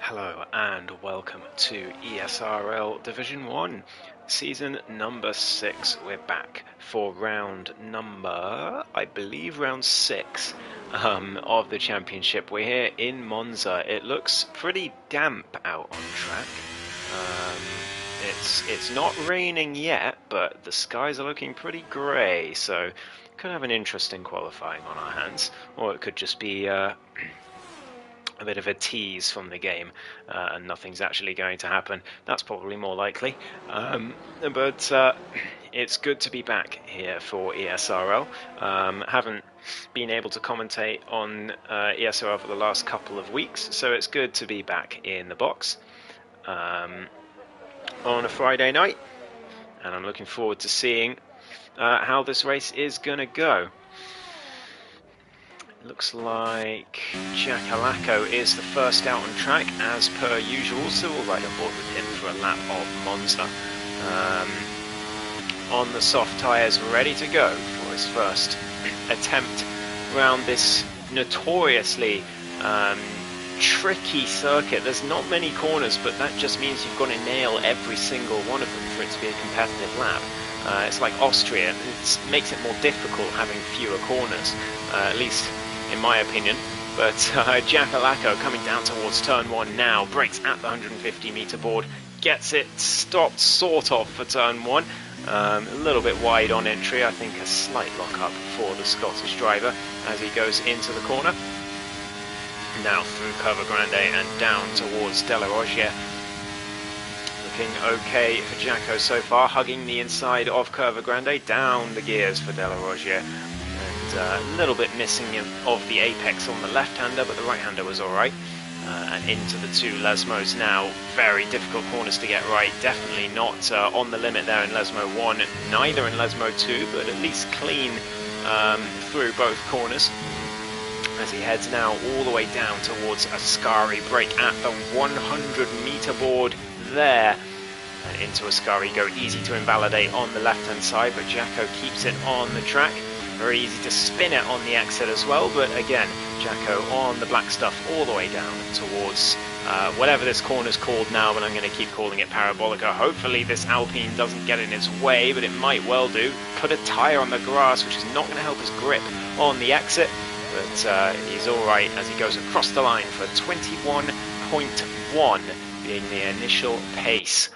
Hello and welcome to ESRL Division 1, season number 6. We're back for round number, I believe round 6 of the championship. We're here in Monza. It looks pretty damp out on track. It's not raining yet, but the skies are looking pretty grey, so could have an interesting qualifying on our hands, or it could just be a bit of a tease from the game and nothing's actually going to happen. That's probably more likely. But it's good to be back here for ESRL. Haven't been able to commentate on ESRL for the last couple of weeks, so it's good to be back in the box on a Friday night, and I'm looking forward to seeing how this race is going to go. Looks like Jack Alaco is the first out on track as per usual, so we'll ride on board with him for a lap of Monza. On the soft tyres, ready to go for his first attempt around this notoriously tricky circuit. There's not many corners, but that just means you've got to nail every single one of them for it to be a competitive lap. It's like Austria, it makes it more difficult having fewer corners, at least in my opinion. But Jack Alaco coming down towards turn 1 now, brakes at the 150 metre board, gets it stopped sort of for turn 1, a little bit wide on entry. I think a slight lock-up for the Scottish driver as he goes into the corner. Now through Curva Grande and down towards Della Roggia. Looking okay for Jacko so far, hugging the inside of Curva Grande, down the gears for Della Roggia. A little bit missing of the apex on the left-hander, but the right-hander was alright. And into the two Lesmos now. Very difficult corners to get right. Definitely not on the limit there in Lesmo 1, neither in Lesmo 2, but at least clean through both corners. As he heads now all the way down towards Ascari, break at the 100 metre board there. And into Ascari, go easy to invalidate on the left-hand side, but Jacko keeps it on the track. Very easy to spin it on the exit as well, but again, Jacko on the black stuff all the way down towards whatever this corner's called now, but I'm going to keep calling it Parabolica. Hopefully this Alpine doesn't get in its way, but it might well do. Put a tyre on the grass, which is not going to help his grip on the exit, but he's alright as he goes across the line for 21.1 being the initial pace.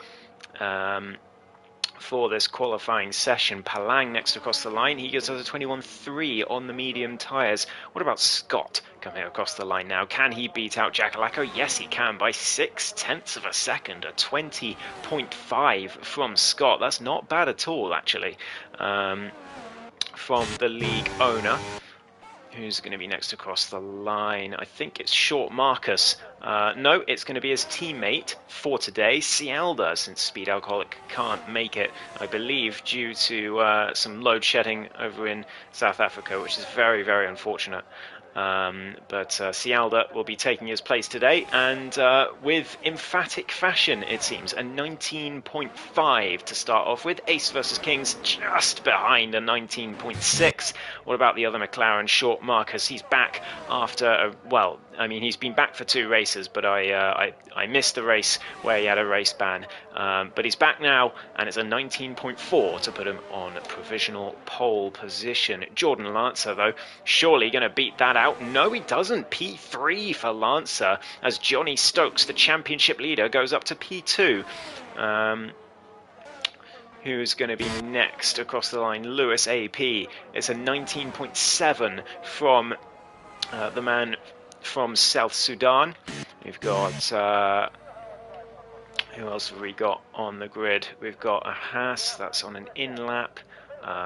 For this qualifying session. Palang next across the line. He gets us a 21.3 on the medium tyres. What about Scott coming across the line now? Can he beat out Jack Alaco? Yes, he can by 0.6 of a second. A 20.5 from Scott. That's not bad at all, actually, from the league owner. Who's going to be next across the line? I think it's Short Marcus. No, it's going to be his teammate for today, Cialda, since Speed Alcoholic can't make it, I believe, due to some load shedding over in South Africa, which is very, very unfortunate. But Cialda will be taking his place today, and with emphatic fashion, it seems, a 19.5 to start off with. Ace versus Kings just behind a 19.6. What about the other McLaren, Short Marcus? He's back after, well, I mean, he's been back for 2 races, but I missed the race where he had a race ban. But he's back now, and it's a 19.4 to put him on provisional pole position. Jordan Lancer, though, surely going to beat that out. No, he doesn't. P3 for Lancer, as Johnny Stokes, the championship leader, goes up to P2. Who's going to be next across the line? Lewis AP. It's a 19.7 from the man from South Sudan. We've got who else have we got on the grid? We've got a Haas, that's on an in lap.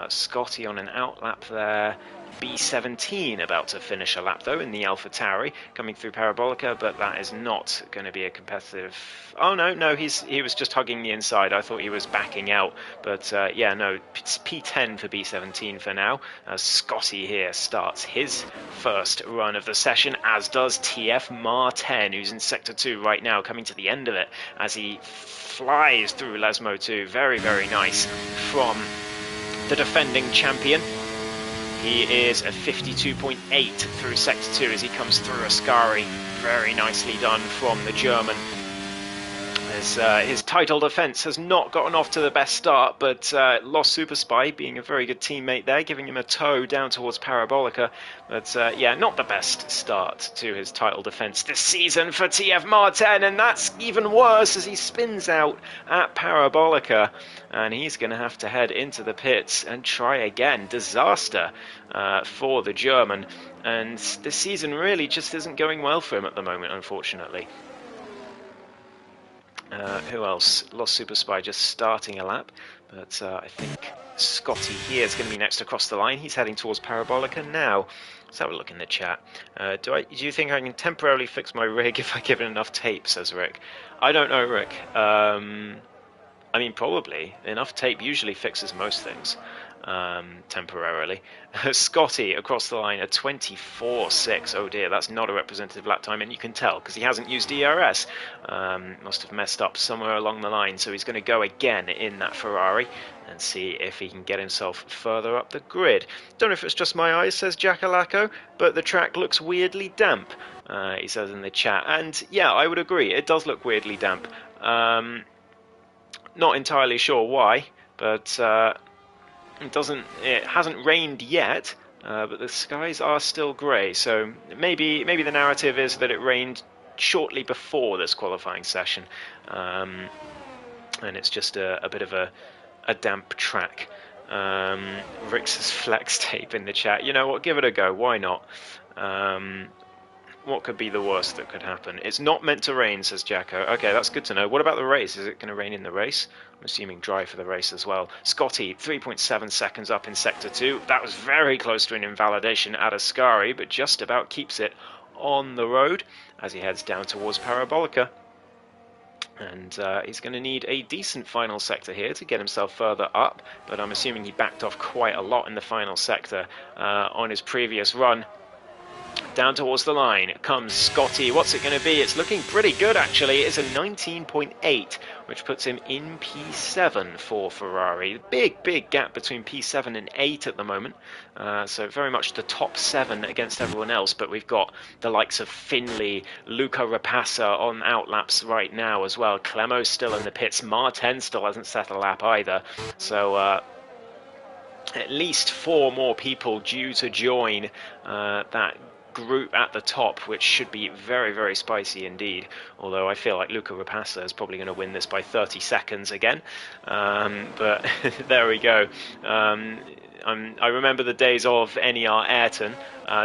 Scotty on an out lap there. B17 about to finish a lap though in the Alpha Tauri, coming through Parabolica, but that is not going to be a competitive. Oh no, he was just hugging the inside. I thought he was backing out, but yeah, no, it's P10 for B17 for now, as Scotty here starts his first run of the session, as does TF Mar10, who's in Sector 2 right now, coming to the end of it as he flies through Lesmo 2. Very, very nice from the defending champion. He is a 52.8 through Sector 2 as he comes through Ascari. Very nicely done from the German. As his title defence has not gotten off to the best start, but lost Super Spy, being a very good teammate there, giving him a tow down towards Parabolica. But yeah, not the best start to his title defence this season for TF Martin, and that's even worse as he spins out at Parabolica. And he's going to have to head into the pits and try again. Disaster for the German. And this season really just isn't going well for him at the moment, unfortunately. Who else? Lost Super Spy just starting a lap, but I think Scotty here is going to be next across the line. He's heading towards Parabolica now. Let's have a look in the chat. Do you think I can temporarily fix my rig if I give it enough tape, says Rick. I don't know, Rick. I mean, probably. Enough tape usually fixes most things. Temporarily. Scotty across the line, a 24.6. Oh dear, that's not a representative lap time, and you can tell because he hasn't used DRS. Must have messed up somewhere along the line, so he's going to go again in that Ferrari and see if he can get himself further up the grid. Don't know if it's just my eyes, says Jackalacco, but the track looks weirdly damp, he says in the chat. And yeah, I would agree, it does look weirdly damp. Not entirely sure why, but it hasn't rained yet, but the skies are still grey, so maybe the narrative is that it rained shortly before this qualifying session, and it's just a bit of a damp track. Rick says flex tape in the chat. You know what, give it a go, why not? What could be the worst that could happen? It's not meant to rain, says Jacko. Okay, that's good to know. What about the race? Is it going to rain in the race? I'm assuming dry for the race as well. Scotty, 3.7 seconds up in Sector 2. That was very close to an invalidation at Ascari, but just about keeps it on the road as he heads down towards Parabolica. And he's going to need a decent final sector here to get himself further up, but I'm assuming he backed off quite a lot in the final sector on his previous run. Down towards the line comes Scotty. What's it going to be? It's looking pretty good, actually. It's a 19.8, which puts him in P7 for Ferrari. Big gap between P7 and 8 at the moment. So very much the top 7 against everyone else. But we've got the likes of Finley, Luca Rapassa on outlaps right now as well. Clemo's still in the pits. Martin still hasn't set a lap either. So at least 4 more people due to join that group at the top, which should be very spicy indeed, although I feel like Luca Rapassa is probably going to win this by 30 seconds again, but there we go. I remember the days of NER Ayrton.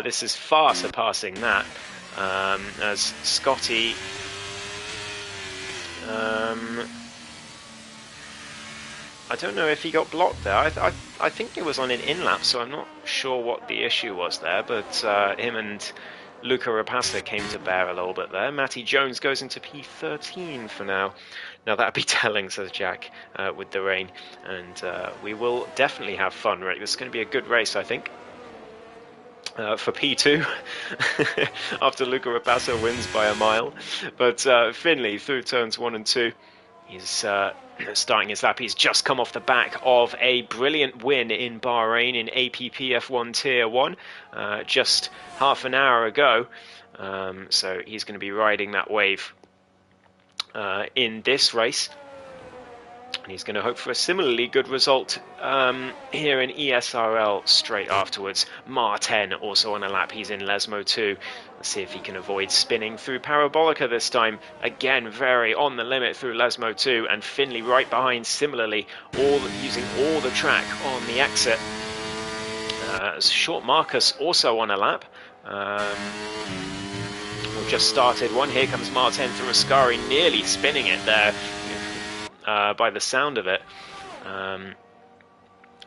This is far surpassing that, as Scotty I don't know if he got blocked there. I think it was on an in-lap, so I'm not sure what the issue was there, but him and Luca Rapassa came to bear a little bit there. Matty Jones goes into P13 for now. Now that'd be telling, says Jack, with the rain. And we will definitely have fun, Rick. This is going to be a good race, I think. For P2, after Luca Rapassa wins by a mile. But Finley, through turns 1 and 2, he's starting his lap. He's just come off the back of a brilliant win in Bahrain in APPF1 Tier 1 just half an hour ago. So he's going to be riding that wave in this race. And he's going to hope for a similarly good result here in ESRL straight afterwards. Martin also on a lap. He's in Lesmo 2. Let's see if he can avoid spinning through Parabolica this time. Again, very on the limit through Lesmo 2. And Finley right behind similarly, using all the track on the exit. Short Marcus also on a lap. We've just started one. Here comes Martin through Ascari, nearly spinning it there. By the sound of it,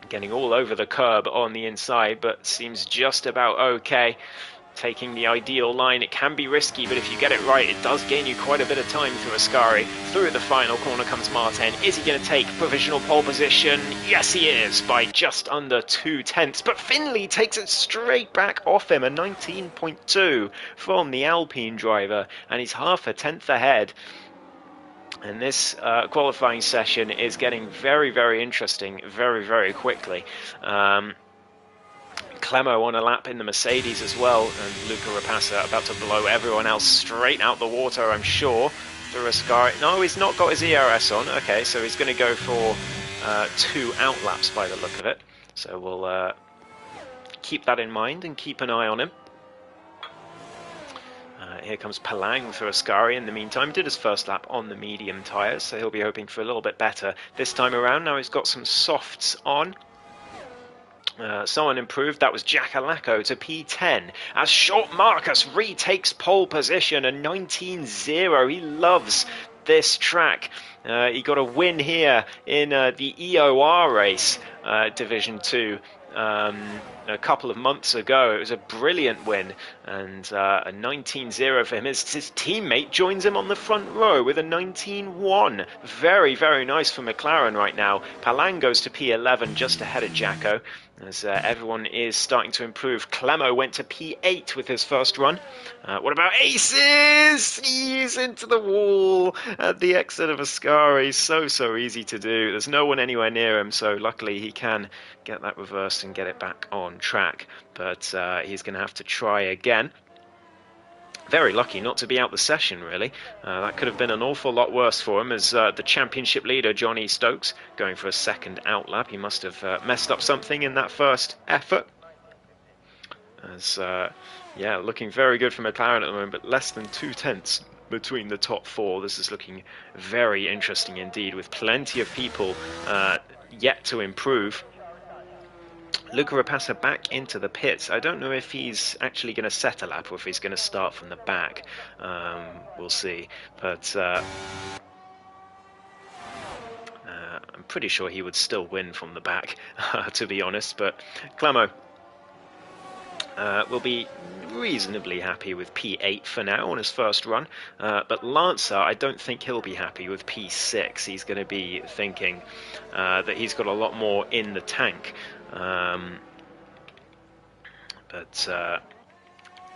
getting all over the curb on the inside, but seems just about okay. Taking the ideal line, it can be risky, but if you get it right, it does gain you quite a bit of time through Ascari. Through the final corner comes Martin. Is he going to take provisional pole position? Yes, he is, by just under 2 tenths. But Finley takes it straight back off him, a 19.2 from the Alpine driver, and he's half a tenth ahead. And this qualifying session is getting very interesting very quickly. Clemo on a lap in the Mercedes as well, and Luca Rapassa about to blow everyone else straight out the water, I'm sure. Durascari, no, he's not got his ERS on. Okay, so he's going to go for 2 out laps by the look of it. So we'll keep that in mind and keep an eye on him. Here comes Palang for Ascari in the meantime. Did his first lap on the medium tyres, so he'll be hoping for a little bit better this time around. Now he's got some softs on. Someone improved. That was Jack Alaco to P10 as Short Marcus retakes pole position, a 19.0. He loves this track. He got a win here in the EOR race, Division 2. A couple of months ago. It was a brilliant win, and a 19.0 for him. His teammate joins him on the front row with a 19.1. Very, very nice for McLaren right now. Palang goes to P11 just ahead of Jacko, as everyone is starting to improve. Clemo went to P8 with his first run. What about Aces? He's into the wall at the exit of Ascari. So easy to do. There's no one anywhere near him, so luckily he can get that reversed and get it back on track. But he's going to have to try again. Very lucky not to be out the session, really. That could have been an awful lot worse for him, as the championship leader, Johnny Stokes, going for a second out lap. He must have messed up something in that first effort. As, yeah, looking very good for McLaren at the moment, but less than 2/10 between the top 4. This is looking very interesting indeed, with plenty of people yet to improve. Luca Rapassa back into the pits. I don't know if he's actually going to set a lap or if he's going to start from the back. We'll see. But I'm pretty sure he would still win from the back, to be honest. But Clemo will be reasonably happy with P8 for now on his first run. But Lancer, I don't think he'll be happy with P6. He's going to be thinking that he's got a lot more in the tank. But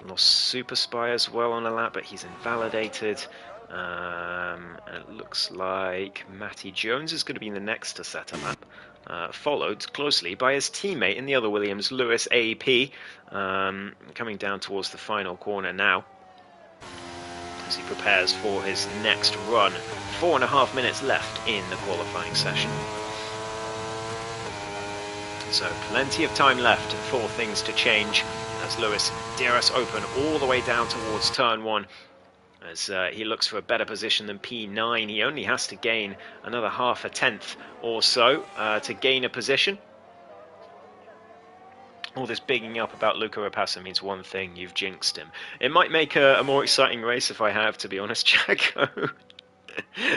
lost Super Spy as well on a lap, but he's invalidated. And it looks like Matty Jones is going to be the next to set a lap, followed closely by his teammate in the other Williams, Lewis AP, coming down towards the final corner now as he prepares for his next run. 4.5 minutes left in the qualifying session. So plenty of time left for things to change as Lewis DRS open all the way down towards turn 1 as he looks for a better position than P9. He only has to gain another half a tenth or so to gain a position. All this bigging up about Luca Rapassa means one thing: you've jinxed him. It might make a more exciting race if I have, to be honest, Jacko.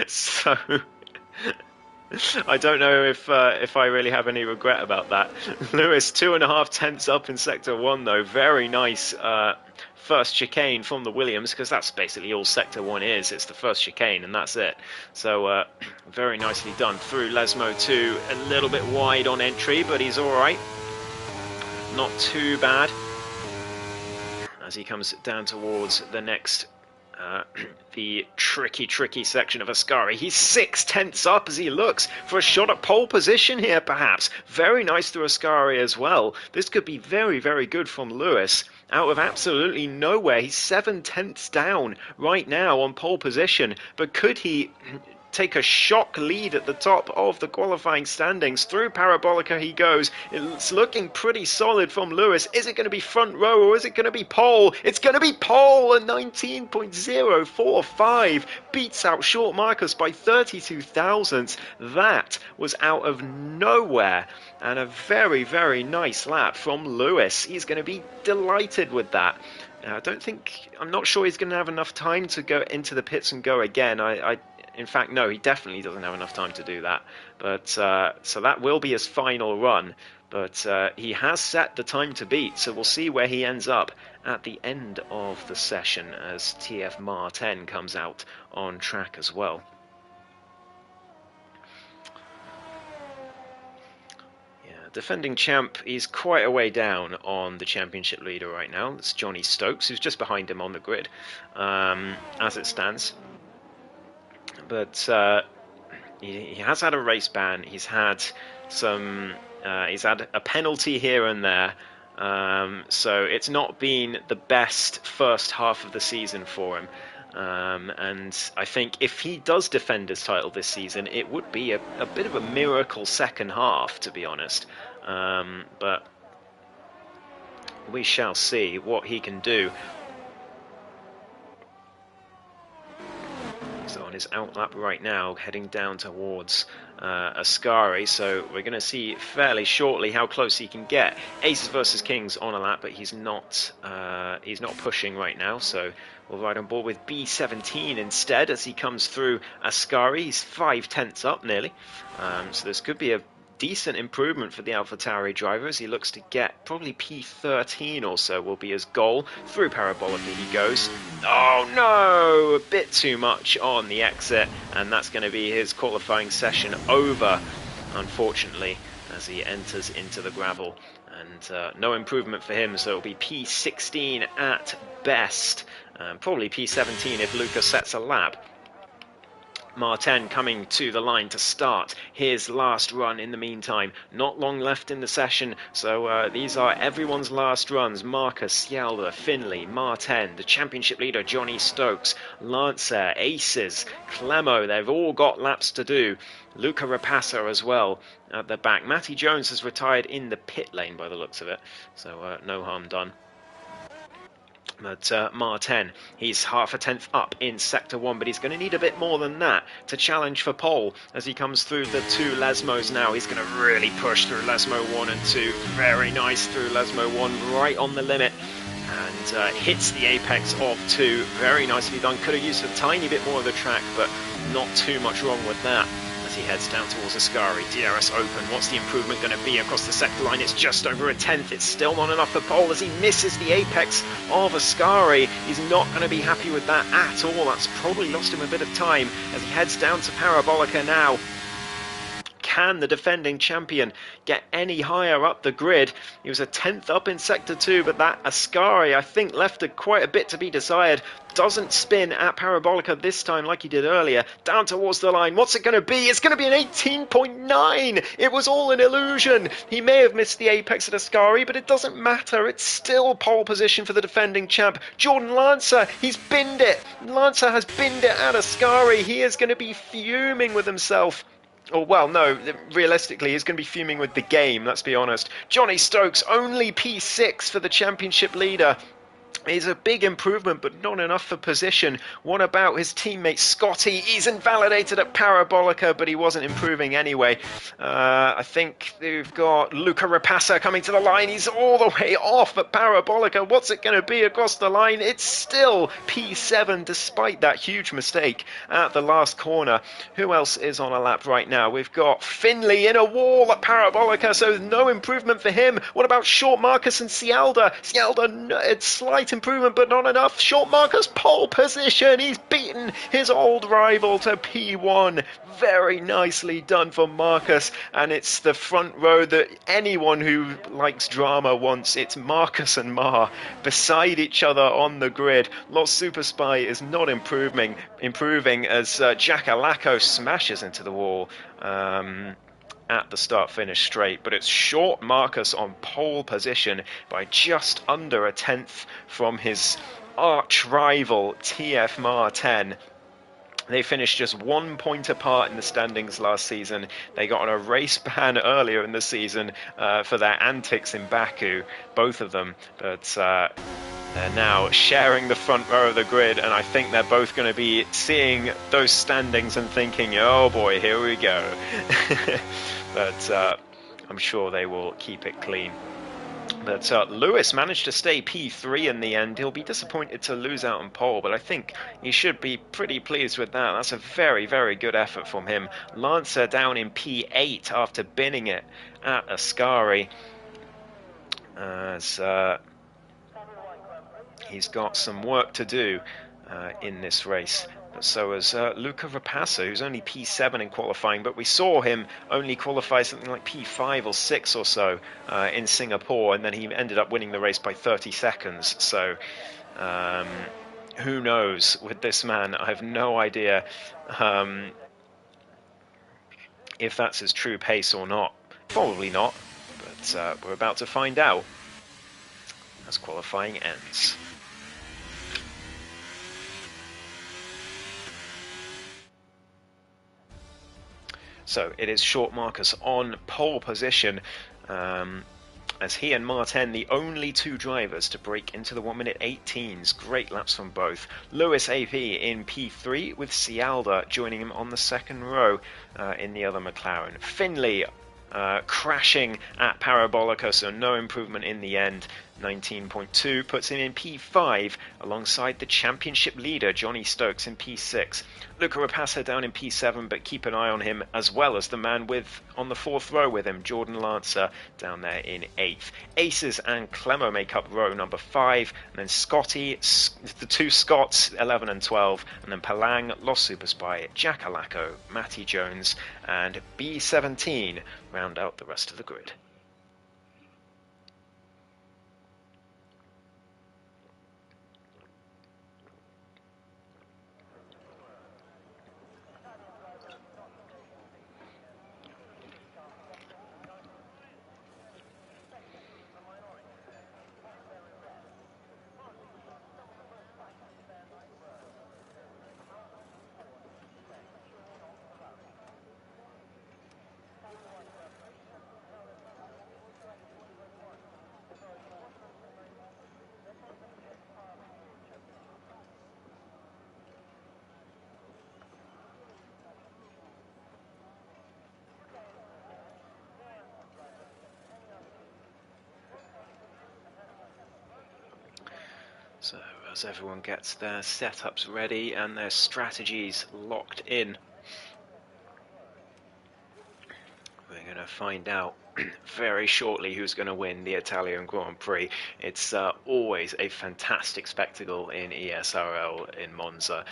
So I don't know if I really have any regret about that. Lewis 2.5 tenths up in Sector 1 though. Very nice first chicane from the Williams, because that's basically all Sector 1 is. It's the first chicane and that's it. So very nicely done through Lesmo 2. A little bit wide on entry, but he's alright. Not too bad. As he comes down towards the next the tricky section of Ascari. He's 6 tenths up as he looks for a shot at pole position here, perhaps. Very nice through Ascari as well. This could be very, very good from Lewis. Out of absolutely nowhere. He's 7 tenths down right now on pole position. But could he take a shock lead at the top of the qualifying standings? Through Parabolica he goes. It's looking pretty solid from Lewis. Is it going to be front row or is it going to be pole? It's going to be pole. A 19.045 beats out Short Marcus by 32 thousandths. That was out of nowhere, and a very, very nice lap from Lewis. He's going to be delighted with that. I'm not sure he's going to have enough time to go into the pits and go again. In fact, no, he definitely doesn't have enough time to do that. But so that will be his final run. But he has set the time to beat, so we'll see where he ends up at the end of the session as TF Mar 10 comes out on track as well. Yeah, defending champ is quite a way down on the championship leader right now. It's Johnny Stokes, who's just behind him on the grid as it stands. But he has had a race ban. He's had some. He's had a penalty here and there. So it's not been the best first half of the season for him. And I think if he does defend his title this season, it would be a bit of a miracle second half, to be honest. But we shall see what he can do. So on his outlap right now, heading down towards Ascari, so we're going to see fairly shortly how close he can get. Aces versus kings on a lap, but he's not pushing right now, so we'll ride on board with B17 instead as he comes through Ascari. He's 5/10 up nearly, so this could be a decent improvement for the AlphaTauri driver as he looks to get probably P13 or so will be his goal. Through Parabolica he goes. Oh no, a bit too much on the exit, and that's going to be his qualifying session over, unfortunately, as he enters into the gravel. And no improvement for him, so it'll be P16 at best, probably P17 if Luca sets a lap. Martin coming to the line to start his last run in the meantime. Not long left in the session, so these are everyone's last runs. Marcus, Scialda, Finley, Martin, the championship leader Johnny Stokes, Lancer, Aces, Clemo, they've all got laps to do. Luca Rapassa as well at the back. Matty Jones has retired in the pit lane by the looks of it, so no harm done. But Martin, he's half a tenth up in Sector 1, but he's going to need a bit more than that to challenge for pole as he comes through the two Lesmos now. He's going to really push through Lesmo 1 and 2. Very nice through Lesmo 1, right on the limit. And hits the apex of 2. Very nicely done. Could have used a tiny bit more of the track, but not too much wrong with that. As he heads down towards Ascari, DRS open. What's the improvement going to be across the sector line? It's just over a tenth. It's still not enough for pole as he misses the apex of Ascari. He's not going to be happy with that at all. That's probably lost him a bit of time as he heads down to Parabolica now. Can the defending champion get any higher up the grid? He was a tenth up in Sector 2, but that Ascari, I think, left quite a bit to be desired. Doesn't spin at Parabolica this time like he did earlier. Down towards the line. What's it going to be? It's going to be an 18.9. It was all an illusion. He may have missed the apex at Ascari, but it doesn't matter. It's still pole position for the defending champ. Jordan Lancer, he's binned it. Lancer has binned it at Ascari. He is going to be fuming with himself. Or, well, no, realistically, he's going to be fuming with the game, let's be honest. Johnny Stokes, only P6 for the championship leader. Is a big improvement, but not enough for position. What about his teammate Scotty? He's invalidated at Parabolica, but he wasn't improving anyway. I think they've got Luca Rapassa coming to the line. He's all the way off at Parabolica. What's it going to be across the line? It's still P7, despite that huge mistake at the last corner. Who else is on a lap right now? We've got Finley in a wall at Parabolica, so no improvement for him. What about Short Marcus and Scialda? Scialda, it's slight improvement, but not enough. Short Marcus pole position. He's beaten his old rival to P1. Very nicely done for Marcus, and it's the front row that anyone who likes drama wants. It's Marcus and Mar beside each other on the grid. Lost Super Spy is not improving as Jack Alaco smashes into the wall at the start-finish straight, but it's Short Marcus on pole position by just under a tenth from his arch-rival TF Martin. They finished just 1 point apart in the standings last season. They got on a race ban earlier in the season for their antics in Baku, both of them, but they're now sharing the front row of the grid, and I think they're both going to be seeing those standings and thinking, oh boy, here we go. But I'm sure they will keep it clean. But Lewis managed to stay P3 in the end. He'll be disappointed to lose out on pole, but I think he should be pretty pleased with that. That's a very, very good effort from him. Lancer down in P8 after binning it at Ascari. As he's got some work to do in this race. But so has Luca Rapassa, who's only P7 in qualifying, but we saw him only qualify something like P5 or 6 or so in Singapore, and then he ended up winning the race by 30 seconds. So who knows with this man? I have no idea if that's his true pace or not. Probably not, but we're about to find out. as qualifying ends. So it is Short Marcus on pole position, as he and Martin, the only two drivers to break into the 1 minute 18s. Great laps from both. Lewis AP in P3 with Cialda joining him on the second row in the other McLaren. Finley crashing at Parabolica, so no improvement in the end. 19.2 puts him in P5 alongside the championship leader Johnny Stokes in P6. Luca Rapassa down in P7, but keep an eye on him, as well as the man on the fourth row with him, Jordan Lancer, down there in 8th. Aces and Clemo make up row number 5, and then Scotty, the two Scots, 11 and 12, and then Palang, Los Super Spy, Jack Alaco, Matty Jones, and B17 round out the rest of the grid. So as everyone gets their setups ready and their strategies locked in, we're going to find out very shortly who's going to win the Italian Grand Prix. It's always a fantastic spectacle in ESRL in Monza.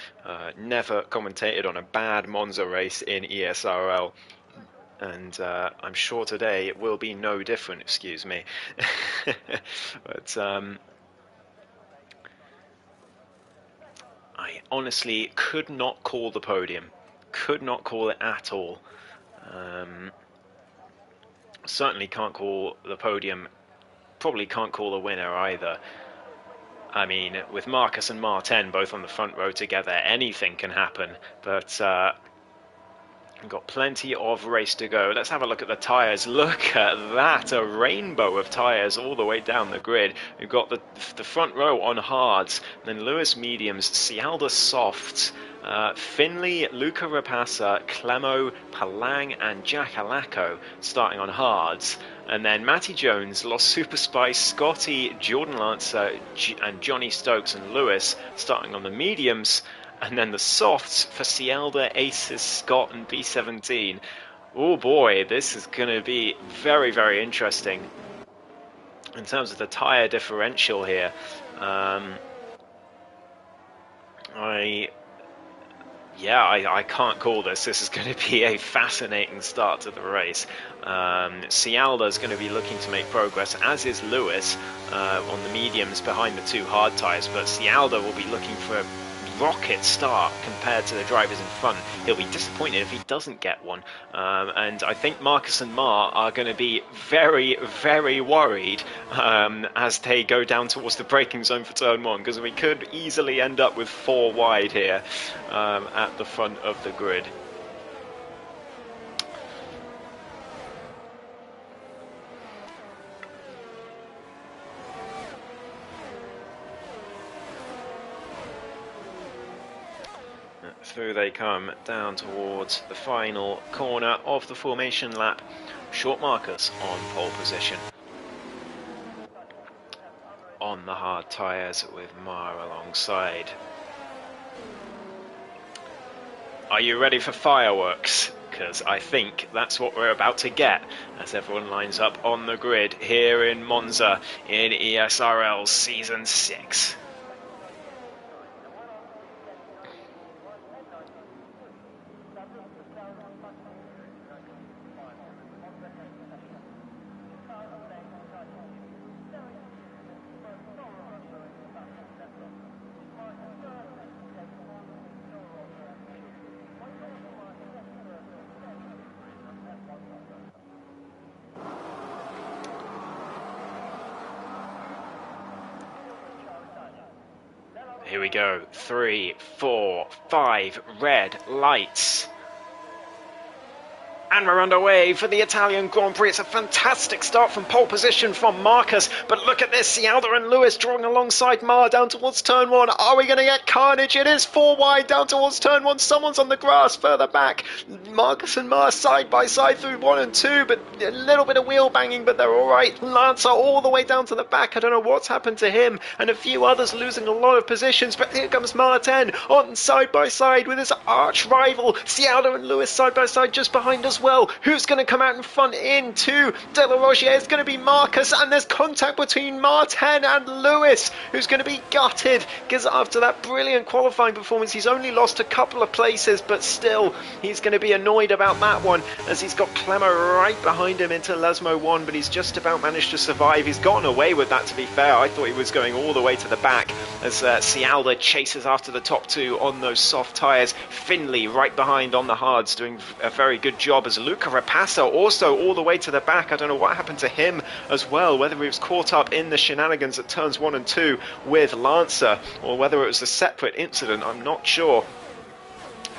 Never commentated on a bad Monza race in ESRL. And I'm sure today it will be no different, excuse me. But I honestly could not call the podium. Could not call it at all. Certainly can't call the podium. Probably can't call the winner either. I mean, with Marcus and Martin both on the front row together, anything can happen. But we've got plenty of race to go. Let's have a look at the tyres. Look at that, a rainbow of tyres all the way down the grid. We've got the front row on hards, then Lewis mediums, Cialda softs, Finley, Luca Rapassa, Clemo, Palang and Jack Alaco starting on hards. And then Matty Jones, Los Super Spice, Scotty, Jordan Lancer and Johnny Stokes and Lewis starting on the mediums. And then the softs for Cialda, Aces, Scott and B17. Oh boy, this is going to be very, very interesting in terms of the tyre differential here. I can't call this. This is going to be a fascinating start to the race. Cialda is going to be looking to make progress, as is Lewis on the mediums behind the two hard tyres. But Cialda will be looking for a rocket start compared to the drivers in front. He'll be disappointed if he doesn't get one. And I think Marcus and Mar are going to be very, very worried as they go down towards the braking zone for turn 1, because we could easily end up with 4 wide here at the front of the grid. Through they come down towards the final corner of the formation lap. Short Marcus on pole position. On the hard tyres with Mar alongside. Are you ready for fireworks? Because I think that's what we're about to get as everyone lines up on the grid here in Monza in ESRL Season 6. Here we go. 3, 4, 5 red lights. And we're underway for the Italian Grand Prix. It's a fantastic start from pole position from Marcus. But look at this, Cialda and Lewis drawing alongside Mar down towards turn 1. Are we going to get carnage? It is 4 wide down towards turn 1. Someone's on the grass further back. Marcus and Mar side by side through 1 and 2, but a little bit of wheel banging, but they're all right. Lancer all the way down to the back. I don't know what's happened to him. And a few others losing a lot of positions. But here comes Martin on side by side with his arch rival. Cialda and Lewis side by side just behind us. Well, who's going to come out in front into De La Rogier? It's going to be Marcus, and there's contact between Martin and Lewis, who's going to be gutted because after that brilliant qualifying performance, he's only lost a couple of places, but still, he's going to be annoyed about that one as he's got Clemmer right behind him into Lesmo 1, but he's just about managed to survive. He's gotten away with that, to be fair. I thought he was going all the way to the back as Cialda chases after the top 2 on those soft tyres. Finley right behind on the hards, doing a very good job as Luca Rapasso also all the way to the back. I don't know what happened to him as well, whether he was caught up in the shenanigans at turns 1 and 2 with Lancer or whether it was a separate incident, I'm not sure.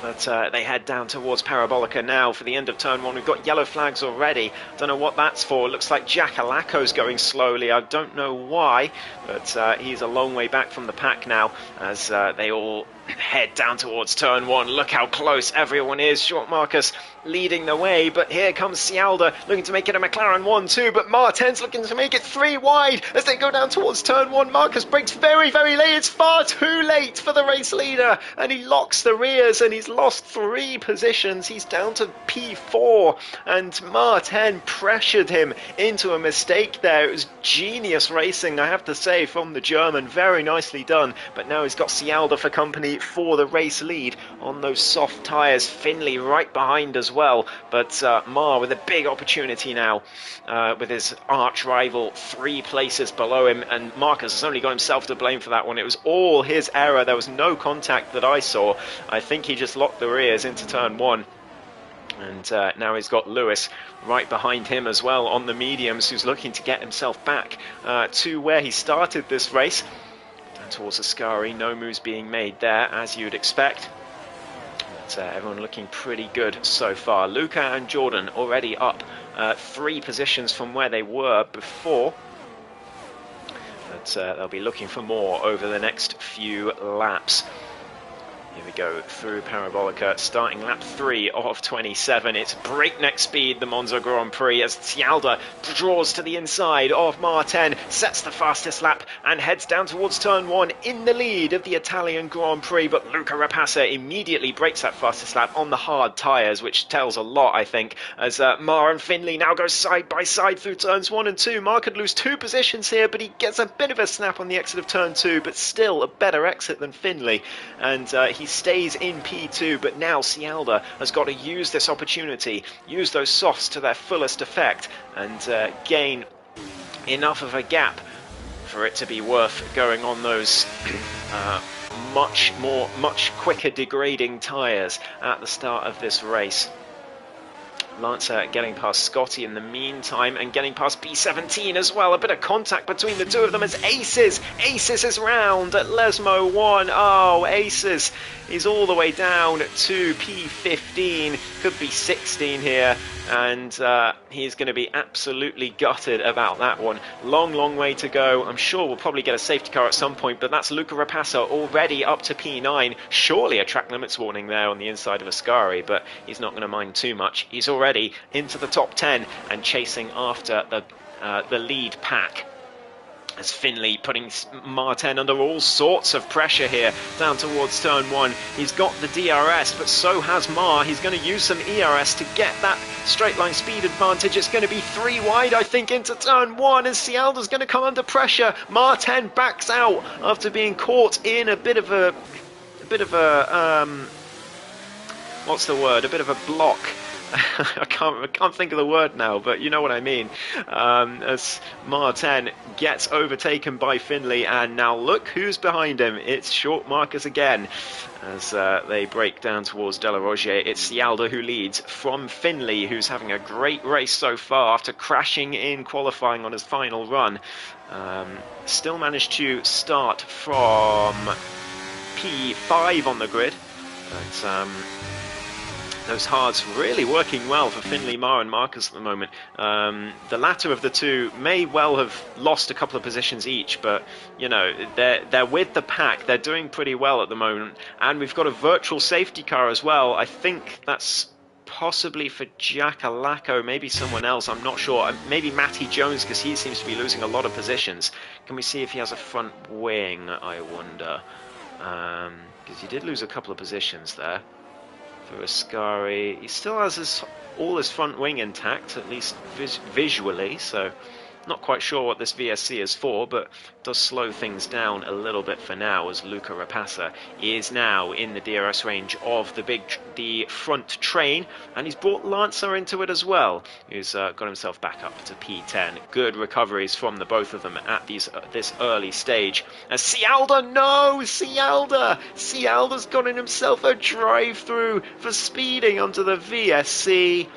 But they head down towards Parabolica now for the end of turn 1. We've got yellow flags already. Don't know what that's for. It looks like Jack Alaco's going slowly. I don't know why, but he's a long way back from the pack now as they all head down towards turn 1. Look how close everyone is. Short Marcus leading the way, but here comes Cialda looking to make it a McLaren 1-2, but Martin's looking to make it 3 wide as they go down towards turn 1. Marcus brakes very, very late. It's far too late for the race leader, and he locks the rears, and he's lost 3 positions. He's down to P4, and Martin pressured him into a mistake there. It was genius racing, I have to say, from the German. Very nicely done, but now he's got Cialda for company for the race lead on those soft tyres. Finley right behind as well, but Mar with a big opportunity now with his arch rival 3 places below him, and Marcus has only got himself to blame for that one. It was all his error. There was no contact that I saw. I think he just locked the rears into turn 1. And now he's got Lewis right behind him as well on the mediums, who's looking to get himself back to where he started this race. Down towards Ascari, no moves being made there, as you'd expect. But everyone looking pretty good so far. Luca and Jordan already up 3 positions from where they were before. But they'll be looking for more over the next few laps. Here we go through Parabolica, starting lap 3 of 27. It's breakneck speed, the Monza Grand Prix, as Cialda draws to the inside of Martin, sets the fastest lap and heads down towards turn 1 in the lead of the Italian Grand Prix. But Luca Rapasso immediately breaks that fastest lap on the hard tyres, which tells a lot, I think, as Mar and Finley now go side by side through turns 1 and 2. Mar could lose 2 positions here, but he gets a bit of a snap on the exit of turn 2, but still a better exit than Finley. And he stays in P2, but now Cialda has got to use this opportunity, use those softs to their fullest effect, and gain enough of a gap for it to be worth going on those much quicker degrading tyres at the start of this race. Lancer getting past Scotty in the meantime and getting past B17 as well. A bit of contact between the two of them as Aces is round at Lesmo 1. Oh, Aces is all the way down to P15, could be 16 here, and he's going to be absolutely gutted about that one. Long way to go. I'm sure we'll probably get a safety car at some point, but that's Luca Rapasso already up to P9. Surely a track limits warning there on the inside of Ascari, but he's not going to mind too much. He's already into the top 10 and chasing after the lead pack. As Finley putting Martin under all sorts of pressure here down towards turn 1. He's got the DRS, but so has Mar. He's going to use some ERS to get that straight line speed advantage. It's going to be 3 wide, I think, into turn 1 as Cialda's going to come under pressure. Martin backs out after being caught in a bit of a what's the word? A bit of a block. I can't think of the word now, but you know what I mean. As Martin gets overtaken by Finley, and now look who's behind him. It's Short Marcus again. As they break down towards De La Rogier, it's Cialda who leads from Finley, who's having a great race so far after crashing in qualifying on his final run. Still managed to start from P5 on the grid. But, those hards really working well for Finley, Mar and Marcus at the moment. The latter of the two may well have lost a couple of positions each, but you know, they're with the pack. They're doing pretty well at the moment, and we've got a virtual safety car as well. I think that's possibly for Jack Alaco, maybe someone else, I'm not sure. Maybe Matty Jones, because he seems to be losing a lot of positions. Can we see if he has a front wing, I wonder? Because he did lose a couple of positions there. For Ascari, he still has all his front wing intact, at least visually, so not quite sure what this VSC is for, but does slow things down a little bit for now, as Luca Rapace is now in the DRS range of the front train, and he's brought Lancer into it as well, who's got himself back up to P10. Good recoveries from the both of them at this early stage. And Cialda, no! Cialda's gotten himself a drive-through for speeding onto the VSC.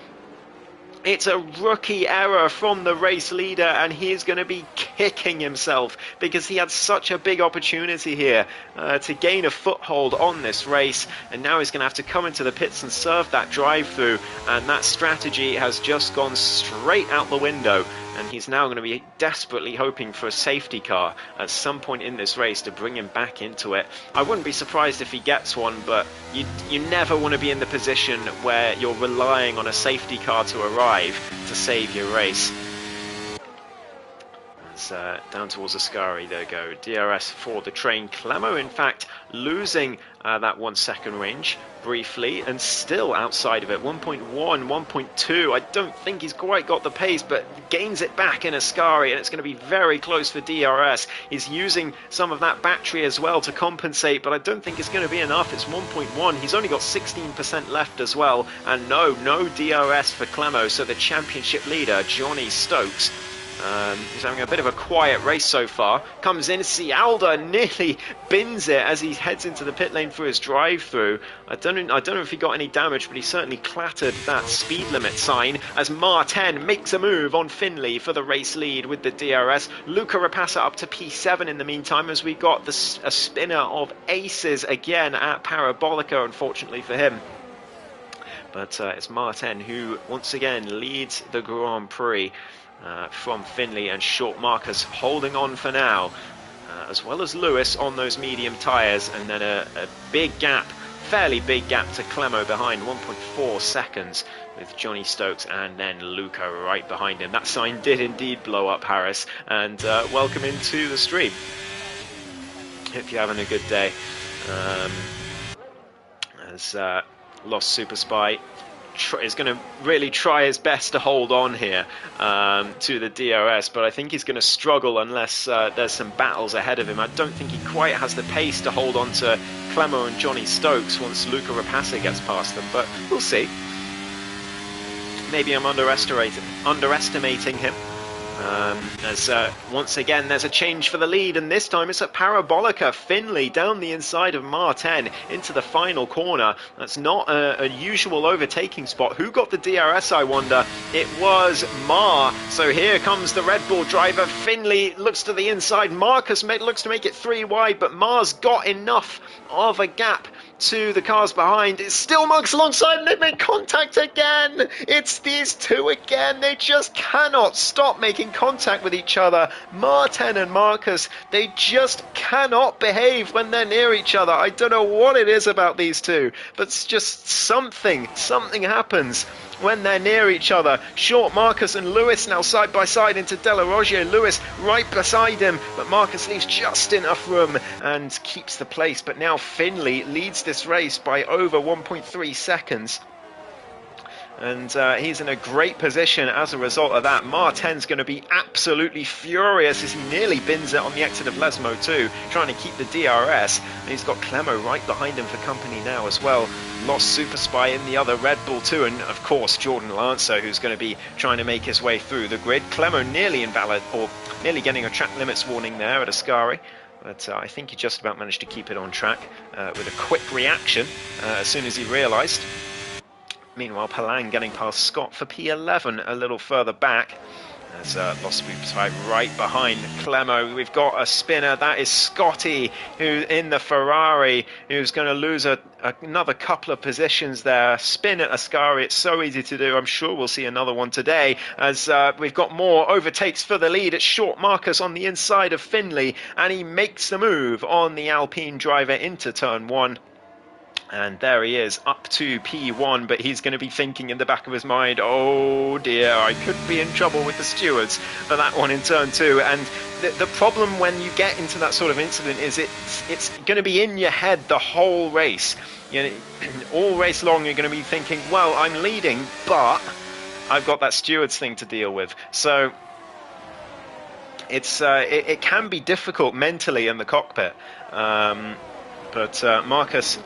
It's a rookie error from the race leader, and he's going to be kicking himself because he had such a big opportunity here to gain a foothold on this race, and now he's going to have to come into the pits and serve that drive-through, and that strategy has just gone straight out the window. And he's now going to be desperately hoping for a safety car at some point in this race to bring him back into it. I wouldn't be surprised if he gets one, but you never want to be in the position where you're relying on a safety car to arrive to save your race. It's down towards Ascari, there we go. DRS for the train. Clemo, in fact, losing that 1 second range briefly, and still outside of it. 1.1, 1.2. I don't think he's quite got the pace, but gains it back in Ascari, and it's going to be very close for DRS. He's using some of that battery as well to compensate, but I don't think it's going to be enough. It's 1.1. He's only got 16% left as well, and no DRS for Clemo, so the championship leader, Johnny Stokes, he's having a bit of a quiet race so far. Comes in, Cialda nearly bins it as he heads into the pit lane for his drive-through. I don't know if he got any damage, but he certainly clattered that speed limit sign as Martin makes a move on Finley for the race lead with the DRS. Luca Rapace up to P7 in the meantime, as we got a spinner of aces again at Parabolica, unfortunately for him. But it's Martin who once again leads the Grand Prix. From Finley, and Short Marcus holding on for now, as well as Lewis on those medium tyres, and then a big gap, fairly big gap to Clemo behind, 1.4 seconds with Johnny Stokes, and then Luca right behind him. That sign did indeed blow up, Harris, and welcome into the stream. Hope you're having a good day. As Lost Super Spy is going to really try his best to hold on here to the DRS, but I think he's going to struggle unless there's some battles ahead of him. I don't think he quite has the pace to hold on to Clemo and Johnny Stokes once Luca Rapace gets past them, but we'll see. Maybe I'm underestimating him. As once again there's a change for the lead, and this time it's at Parabolica. Finley down the inside of Martin into the final corner. That's not a usual overtaking spot. Who got the DRS, I wonder? It was Mar. So here comes the Red Bull driver. Finley looks to the inside. Marcus looks to make it 3 wide, but Mar's got enough of a gap to the cars behind. It's still Marcus alongside, and they make contact again. It's these two again. They just cannot stop making contact with each other. Martin and Marcus, they just cannot behave when they're near each other. I don't know what it is about these two, but it's just something happens when they're near each other. Short Marcus and Lewis now side by side into Della Roggia. Lewis right beside him, but Marcus leaves just enough room and keeps the place. But now Finley leads this race by over 1.3 seconds. And he's in a great position as a result of that. Martin's going to be absolutely furious as he nearly bins it on the exit of Lesmo too, trying to keep the DRS. And he's got Clemo right behind him for company now as well. Lost Super Spy in the other Red Bull too, and of course Jordan Lancer, who's going to be trying to make his way through the grid. Clemo nearly invalid, or nearly getting a track limits warning there at Ascari. But I think he just about managed to keep it on track with a quick reaction as soon as he realised. Meanwhile, Palang getting past Scott for P11 a little further back. As lost time right behind Clemo. We've got a spinner. That is Scotty, who in the Ferrari, who's going to lose another couple of positions there. Spin at Ascari. It's so easy to do. I'm sure we'll see another one today, as we've got more overtakes for the lead. It's short Marcus on the inside of Finley, and he makes the move on the Alpine driver into turn 1. And there he is, up to P1, but he's going to be thinking in the back of his mind, oh dear, I could be in trouble with the stewards for that one in turn 2. And the problem when you get into that sort of incident is it's going to be in your head the whole race. You know, all race long you're going to be thinking, well, I'm leading, but I've got that stewards thing to deal with. So it can be difficult mentally in the cockpit. But Marcus,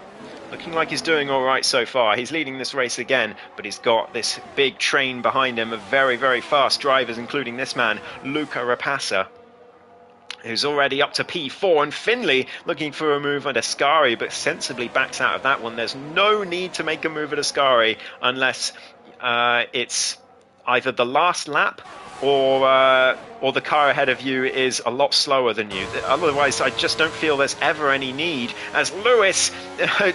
looking like he's doing all right so far. He's leading this race again, but he's got this big train behind him of very, very fast drivers, including this man, Luca Rapassa, who's already up to P4, and Finley looking for a move at Ascari, but sensibly backs out of that one. There's no need to make a move at Ascari unless it's either the last lap or the car ahead of you is a lot slower than you. Otherwise, I just don't feel there's ever any need, as Lewis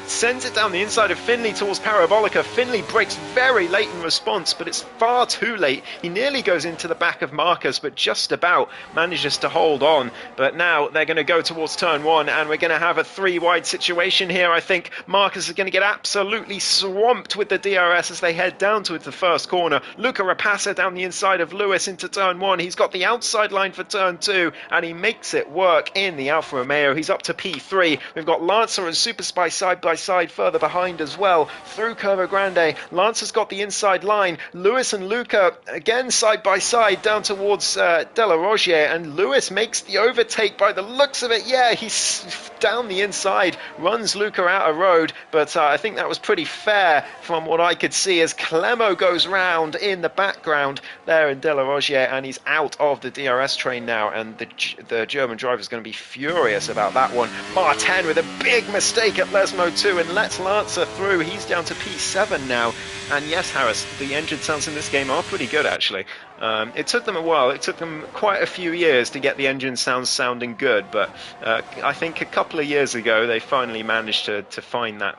sends it down the inside of Finley towards Parabolica. Finley brakes very late in response, but it's far too late. He nearly goes into the back of Marcus, but just about manages to hold on. But now they're going to go towards turn 1, and we're going to have a 3-wide situation here. I think Marcus is going to get absolutely swamped with the DRS as they head down towards the first corner. Luca Rapassa down the inside of Lewis into turn 1. He's got the outside line for turn 2, and he makes it work in the Alfa Romeo. He's up to P3. We've got Lancer and Super Spy side by side further behind as well through Curva Grande. Lancer's got the inside line. Lewis and Luca again side by side down towards Della Rogier, and Lewis makes the overtake by the looks of it. Yeah, he's down the inside, runs Luca out of road, but I think that was pretty fair from what I could see, as Clemo goes round in the background there in Della Rogier, and he's out of the DRS train now, and the German driver is going to be furious about that one. Martin with a big mistake at Lesmo 2 and lets Lancer through. He's down to P7 now, and yes, Harris, the engine sounds in this game are pretty good actually. It took them a while. It took them quite a few years to get the engine sounds sounding good, but I think a couple of years ago they finally managed to find that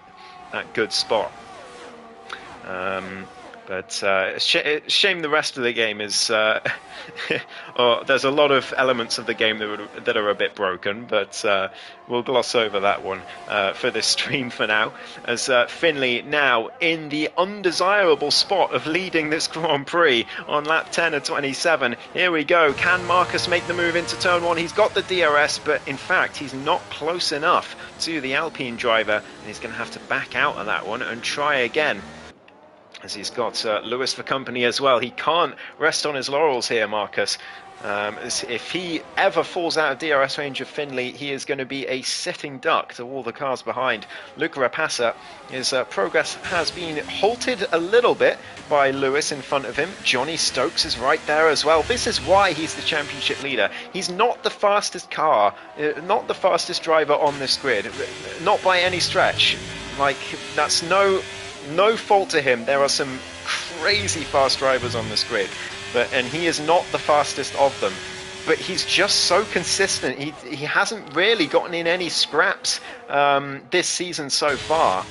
good spot. But shame the rest of the game is... there's a lot of elements of the game that are a bit broken, but we'll gloss over that one for this stream for now, as Finley now in the undesirable spot of leading this Grand Prix on lap 10 of 27. Here we go. Can Marcus make the move into turn 1? He's got the DRS, but in fact he's not close enough to the Alpine driver, and he's going to have to back out of that one and try again, as he's got Lewis for company as well. He can't rest on his laurels here, Marcus. If he ever falls out of DRS range of Finley, he is going to be a sitting duck to all the cars behind. Luca Rapassa, his progress has been halted a little bit by Lewis in front of him. Johnny Stokes is right there as well. This is why he's the championship leader. He's not the fastest car, not the fastest driver on this grid, not by any stretch. Like, that's no fault to him. There are some crazy fast drivers on this grid, and he is not the fastest of them. But he's just so consistent. He hasn't really gotten in any scraps this season so far,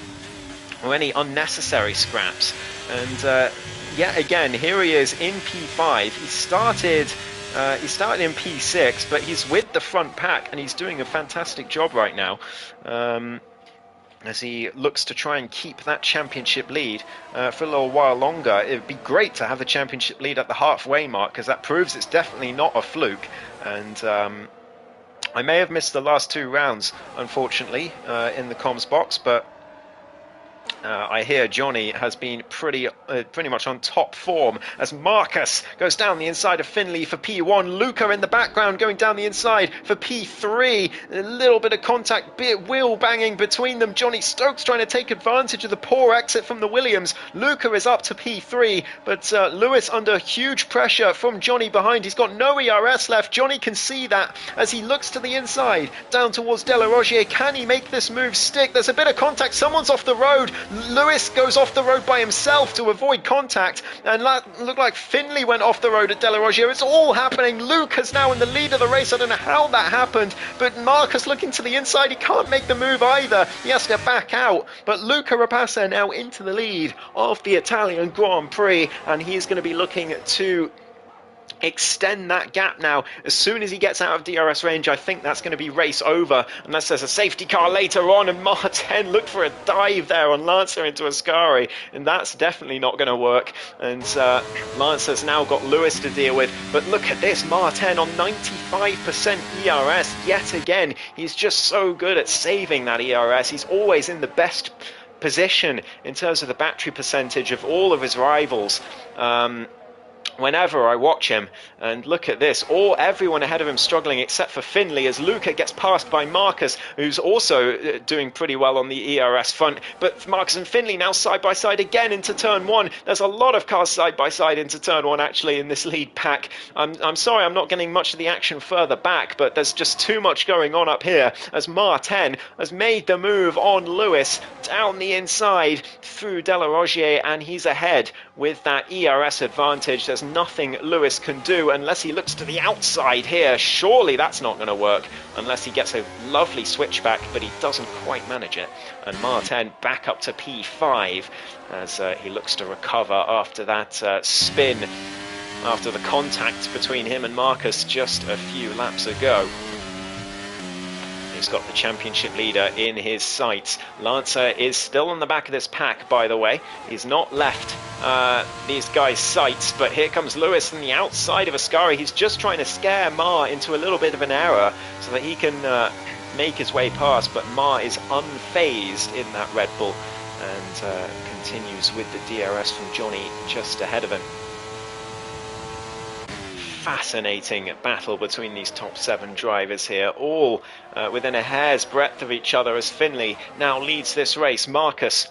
or any unnecessary scraps. And yet again, here he is in P5. He started in P6, but he's with the front pack, and he's doing a fantastic job right now. As he looks to try and keep that championship lead for a little while longer. It would be great to have the championship lead at the halfway mark, because that proves it's definitely not a fluke. And I may have missed the last 2 rounds, unfortunately, in the comms box, but I hear Johnny has been pretty much on top form, as Marcus goes down the inside of Finley for P1. Luca in the background going down the inside for P3. A little bit of contact, bit wheel banging between them. Johnny Stokes trying to take advantage of the poor exit from the Williams. Luca is up to P3, but Lewis under huge pressure from Johnny behind. He's got no ERS left. Johnny can see that as he looks to the inside, down towards Della Rogier. Can he make this move stick? There's a bit of contact. Someone's off the road. Lewis goes off the road by himself to avoid contact, and looked like Finley went off the road at De La Roggia. It's all happening. Luca's now in the lead of the race. I don't know how that happened, but Marcus looking to the inside. He can't make the move either. He has to back out, but Luca Rapassa now into the lead of the Italian Grand Prix, and he's going to be looking to extend that gap now. As soon as he gets out of DRS range, I think that's going to be race over, unless there's a safety car later on, and Martin looked for a dive there on Lancer into Ascari, and that's definitely not going to work. And Lancer's now got Lewis to deal with, but look at this, Martin on 95% ERS yet again. He's just so good at saving that ERS. He's always in the best position in terms of the battery percentage of all of his rivals. Whenever I watch him, and look at this, everyone ahead of him struggling except for Finley, as Luca gets passed by Marcus, who's also doing pretty well on the ERS front. But Marcus and Finley now side by side again into turn one. There's a lot of cars side by side into turn one actually in this lead pack. I'm sorry I'm not getting much of the action further back, but there's just too much going on up here as Martin has made the move on Lewis down the inside through De La Roggia, and he's ahead with that ERS advantage. There's nothing Lewis can do unless he looks to the outside here. Surely that's not going to work unless he gets a lovely switchback, but he doesn't quite manage it. And Martin back up to P5 as he looks to recover after that spin, after the contact between him and Marcus just a few laps ago. He's got the championship leader in his sights. Lancer is still on the back of this pack, by the way. He's not left these guys' sights, but here comes Lewis on the outside of Ascari. He's just trying to scare Ma into a little bit of an error so that he can make his way past, but Ma is unfazed in that Red Bull and continues with the DRS from Johnny just ahead of him. Fascinating battle between these top 7 drivers here, all within a hair's breadth of each other as Finley now leads this race. Marcus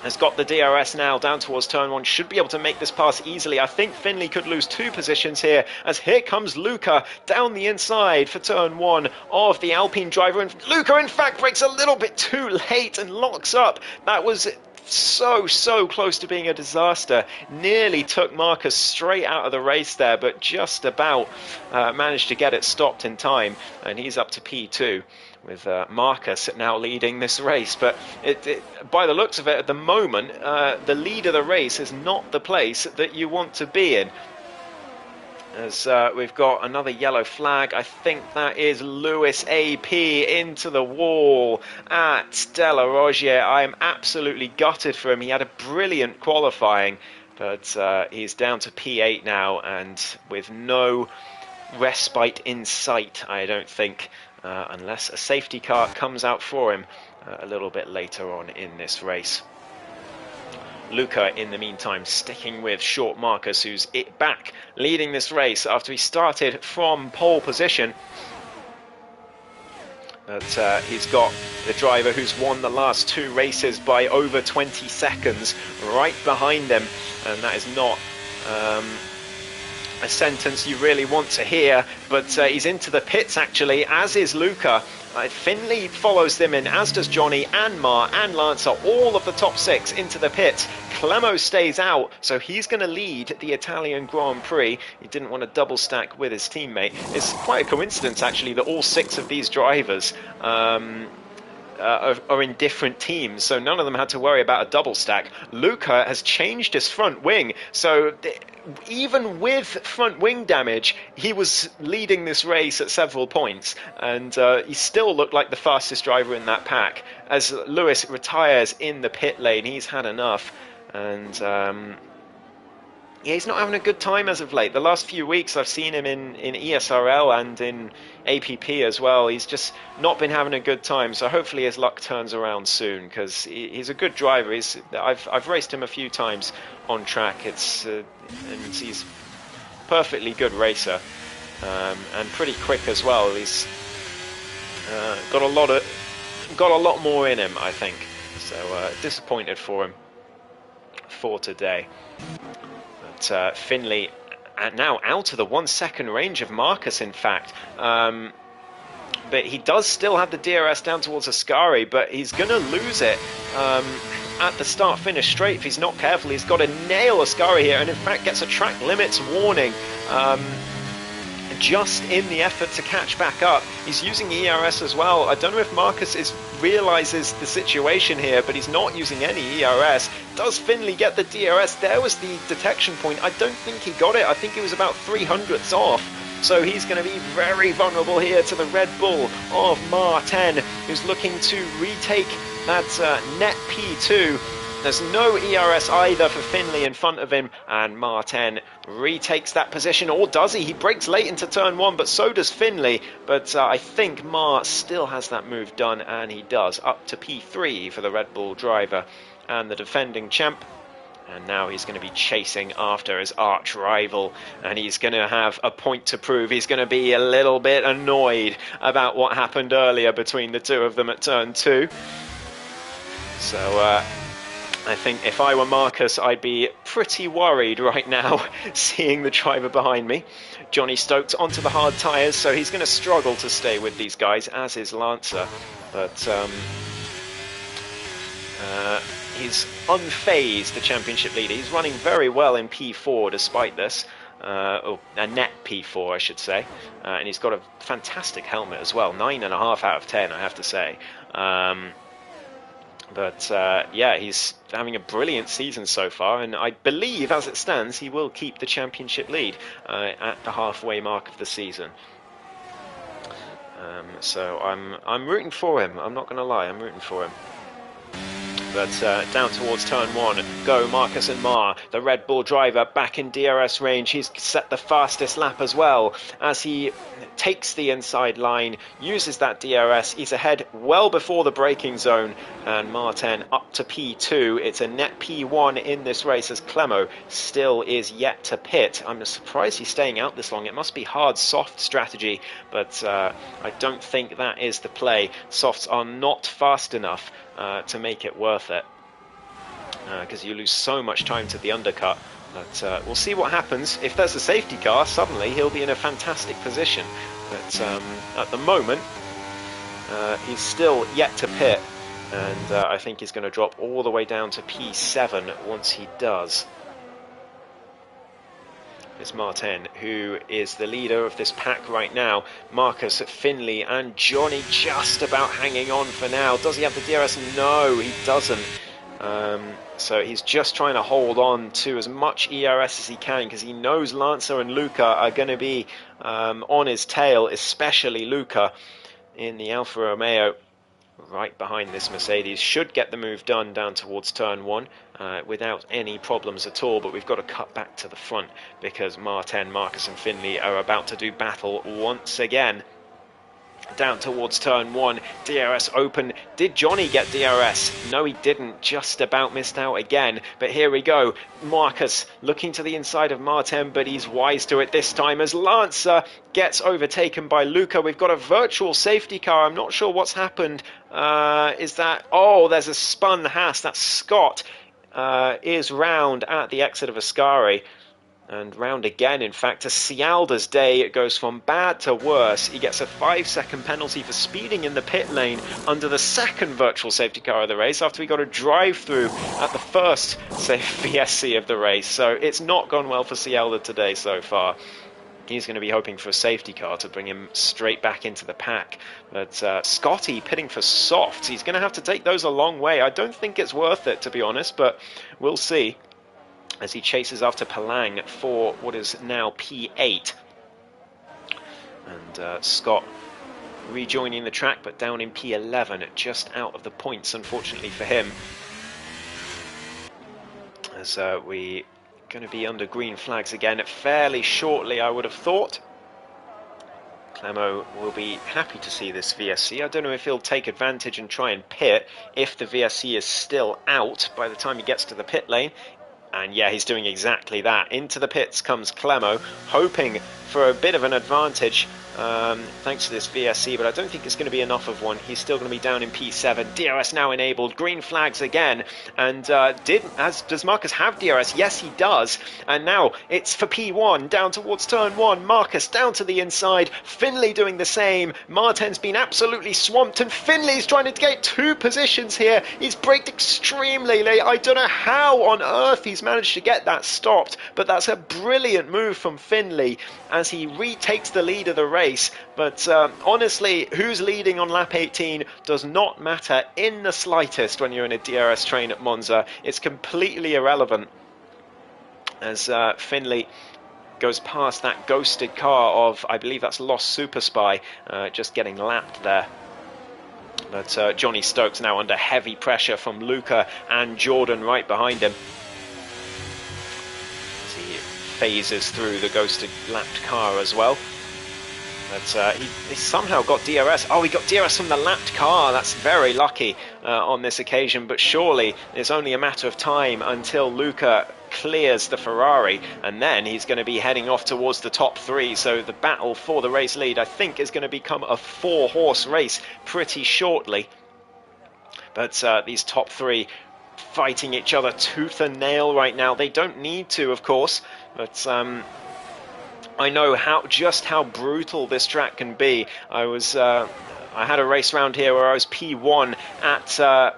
has got the DRS now down towards turn 1, should be able to make this pass easily. I think Finley could lose 2 positions here, as here comes Luca down the inside for turn 1 of the Alpine driver, and Luca in fact breaks a little bit too late and locks up. That was so close to being a disaster. Nearly took Marcus straight out of the race there, but just about managed to get it stopped in time, and he's up to P2 with Marcus now leading this race. But by the looks of it at the moment, the lead of the race is not the place that you want to be in, as we've got another yellow flag. I think that is Lewis AP into the wall at De La Roggia. I am absolutely gutted for him. He had a brilliant qualifying, but he's down to P8 now, and with no respite in sight, I don't think, unless a safety car comes out for him a little bit later on in this race. Luca, in the meantime, sticking with short Marcus, who's back leading this race after he started from pole position. But he's got the driver who's won the last 2 races by over 20 seconds right behind him, and that is not a sentence you really want to hear, but he's into the pits actually, as is Luca. Finley follows them in, as does Johnny and Ma and Lancer, all of the top 6 into the pits. Clemo stays out, so he's going to lead the Italian Grand Prix. He didn't want to double stack with his teammate. It's quite a coincidence actually that all 6 of these drivers are in different teams, so none of them had to worry about a double stack. Luca has changed his front wing, so even with front wing damage, he was leading this race at several points, and he still looked like the fastest driver in that pack. As Lewis retires in the pit lane, he's had enough, and yeah, he's not having a good time as of late. The last few weeks I've seen him in ESRL and in APP as well. He's just not been having a good time, so hopefully his luck turns around soon, because he's a good driver. I've raced him a few times on track. And he's a perfectly good racer, and pretty quick as well. He's got a lot more in him, I think. So disappointed for him for today. But Finley now out of the 1 second range of Marcus, in fact. But he does still have the DRS down towards Ascari, but he's going to lose it at the start-finish straight. If he's not careful, he's got to nail Ascari here, and in fact gets a track limits warning. Just in the effort to catch back up. He's using ERS as well. I don't know if Marcus realizes the situation here, but he's not using any ERS. Does Finley get the DRS? There was the detection point. I don't think he got it. I think he was about 300ths off. So he's going to be very vulnerable here to the Red Bull of Martin, who's looking to retake that net P2. There's no ERS either for Finley in front of him, and Martin retakes that position, or does he? He breaks late into turn 1, but so does Finley. But I think Mar still has that move done, and he does, up to P3 for the Red Bull driver and the defending champ. And now he's going to be chasing after his arch rival, and he's going to have a point to prove. He's going to be a little bit annoyed about what happened earlier between the two of them at turn 2. So I think if I were Marcus, I'd be pretty worried right now, seeing the driver behind me. Johnny Stokes onto the hard tyres, so he's going to struggle to stay with these guys, as is Lancer. But he's unfazed, the championship leader. He's running very well in P4 despite this. Or a net P4, I should say. And he's got a fantastic helmet as well. 9.5 out of 10, I have to say. But yeah, he's having a brilliant season so far, and I believe, as it stands, he will keep the championship lead at the halfway mark of the season. So I'm rooting for him. I'm not going to lie, I'm rooting for him. But down towards turn 1 go Marcus and Mar, the Red Bull driver, back in DRS range. He's set the fastest lap as well as he takes the inside line, uses that DRS. He's ahead well before the braking zone, and Martin up to P2. It's a net P1 in this race, as Clemo still is yet to pit. I'm surprised he's staying out this long. It must be hard soft strategy, but I don't think that is the play. Softs are not fast enough to make it worth it, because you lose so much time to the undercut. But we'll see what happens. If there's a safety car, suddenly he'll be in a fantastic position. But at the moment, he's still yet to pit, and I think he's going to drop all the way down to P7 once he does. It's Martin who is the leader of this pack right now. Marcus, Finley and Johnny just about hanging on for now. Does he have the DRS? No, he doesn't. So he's just trying to hold on to as much ERS as he can, because he knows Lancer and Luca are going to be on his tail, especially Luca in the Alfa Romeo right behind this Mercedes. Should get the move done down towards turn 1 without any problems at all, but we've got to cut back to the front because Martin, Marcus and Finley are about to do battle once again. Down towards turn 1, DRS open. Did Johnny get DRS? No, he didn't. Just about missed out again. But here we go. Marcus looking to the inside of Martin, but he's wise to it this time as Lancer gets overtaken by Luca. We've got a virtual safety car. I'm not sure what's happened. Is that... Oh, there's a spun Haas. That's Scott is round at the exit of Ascari. And round again, in fact, to Cialda's day. It goes from bad to worse. He gets a 5-second penalty for speeding in the pit lane under the second virtual safety car of the race, after he got a drive-through at the first VSC of the race. So it's not gone well for Cialda today so far. He's going to be hoping for a safety car to bring him straight back into the pack. But Scotty pitting for softs. He's going to have to take those a long way. I don't think it's worth it, to be honest, but we'll see, as he chases after Palang for what is now P8. And Scott rejoining the track, but down in P11, just out of the points, unfortunately for him. As we going to be under green flags again fairly shortly, I would have thought. Clemo will be happy to see this VSC. I don't know if he'll take advantage and try and pit if the VSC is still out by the time he gets to the pit lane. And yeah, he's doing exactly that. Into the pits comes Clemo, hoping for a bit of an advantage thanks to this VSC, but I don't think it's going to be enough of one. He's still going to be down in P7. DRS now enabled. Green flags again. And does Marcus have DRS? Yes, he does. And now it's for P1 down towards turn 1. Marcus down to the inside. Finley doing the same. Martin's been absolutely swamped, and Finley's trying to get 2 positions here. He's braked extremely late. I don't know how on earth he's managed to get that stopped, but that's a brilliant move from Finley as he retakes the lead of the race. But honestly, who's leading on lap 18 does not matter in the slightest when you're in a DRS train at Monza. It's completely irrelevant as Finley goes past that ghosted car of, I believe that's Lost Super Spy, just getting lapped there. But Johnny Stokes now under heavy pressure from Luca and Jordan right behind him. As he phases through the ghosted lapped car as well. But he somehow got DRS. Oh, he got DRS from the lapped car. That's very lucky on this occasion. But surely it's only a matter of time until Luca clears the Ferrari. And then he's going to be heading off towards the top 3. So the battle for the race lead, I think, is going to become a 4-horse race pretty shortly. But these top 3 fighting each other tooth and nail right now. They don't need to, of course. But I know just how brutal this track can be. I had a race round here where I was P1 at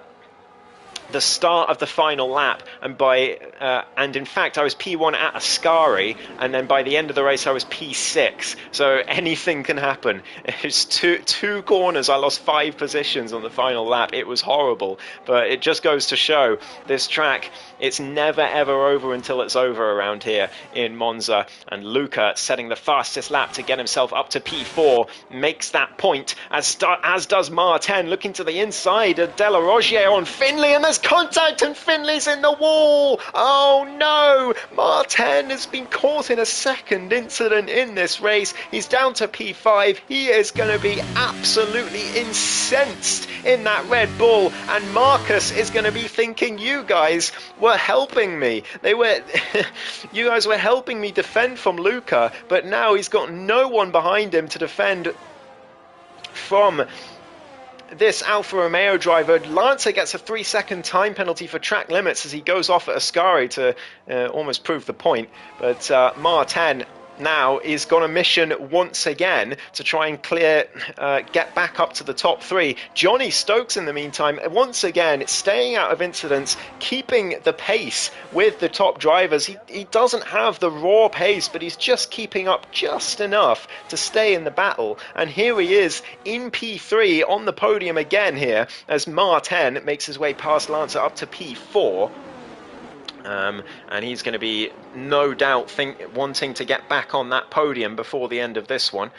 the start of the final lap, and in fact I was P1 at Ascari, and then by the end of the race I was P6. So anything can happen. It's two corners. I lost 5 positions on the final lap. It was horrible, but it just goes to show this track, it's never ever over until it's over around here in Monza. And Luca setting the fastest lap to get himself up to P4 makes that point, as does Martin, looking to the inside of De La Rogier on Finley, and there's contact and Finley's in the wall. Oh no, Martin has been caught in a second incident in this race. He's down to P5. He is going to be absolutely incensed in that Red Bull, and Marcus is going to be thinking, you guys were helping me. You guys were helping me defend from Luca, but now he's got no one behind him to defend from this Alfa Romeo driver. Lancer gets a 3-second time penalty for track limits as he goes off at Ascari to almost prove the point. But Martin now is on a mission once again to try and get back up to the top 3. Johnny Stokes, in the meantime, once again staying out of incidents, keeping the pace with the top drivers. He doesn't have the raw pace, but he's just keeping up just enough to stay in the battle. And here he is in P3 on the podium again here as Martin makes his way past Lancer up to P4. And he's going to be, no doubt, wanting to get back on that podium before the end of this one.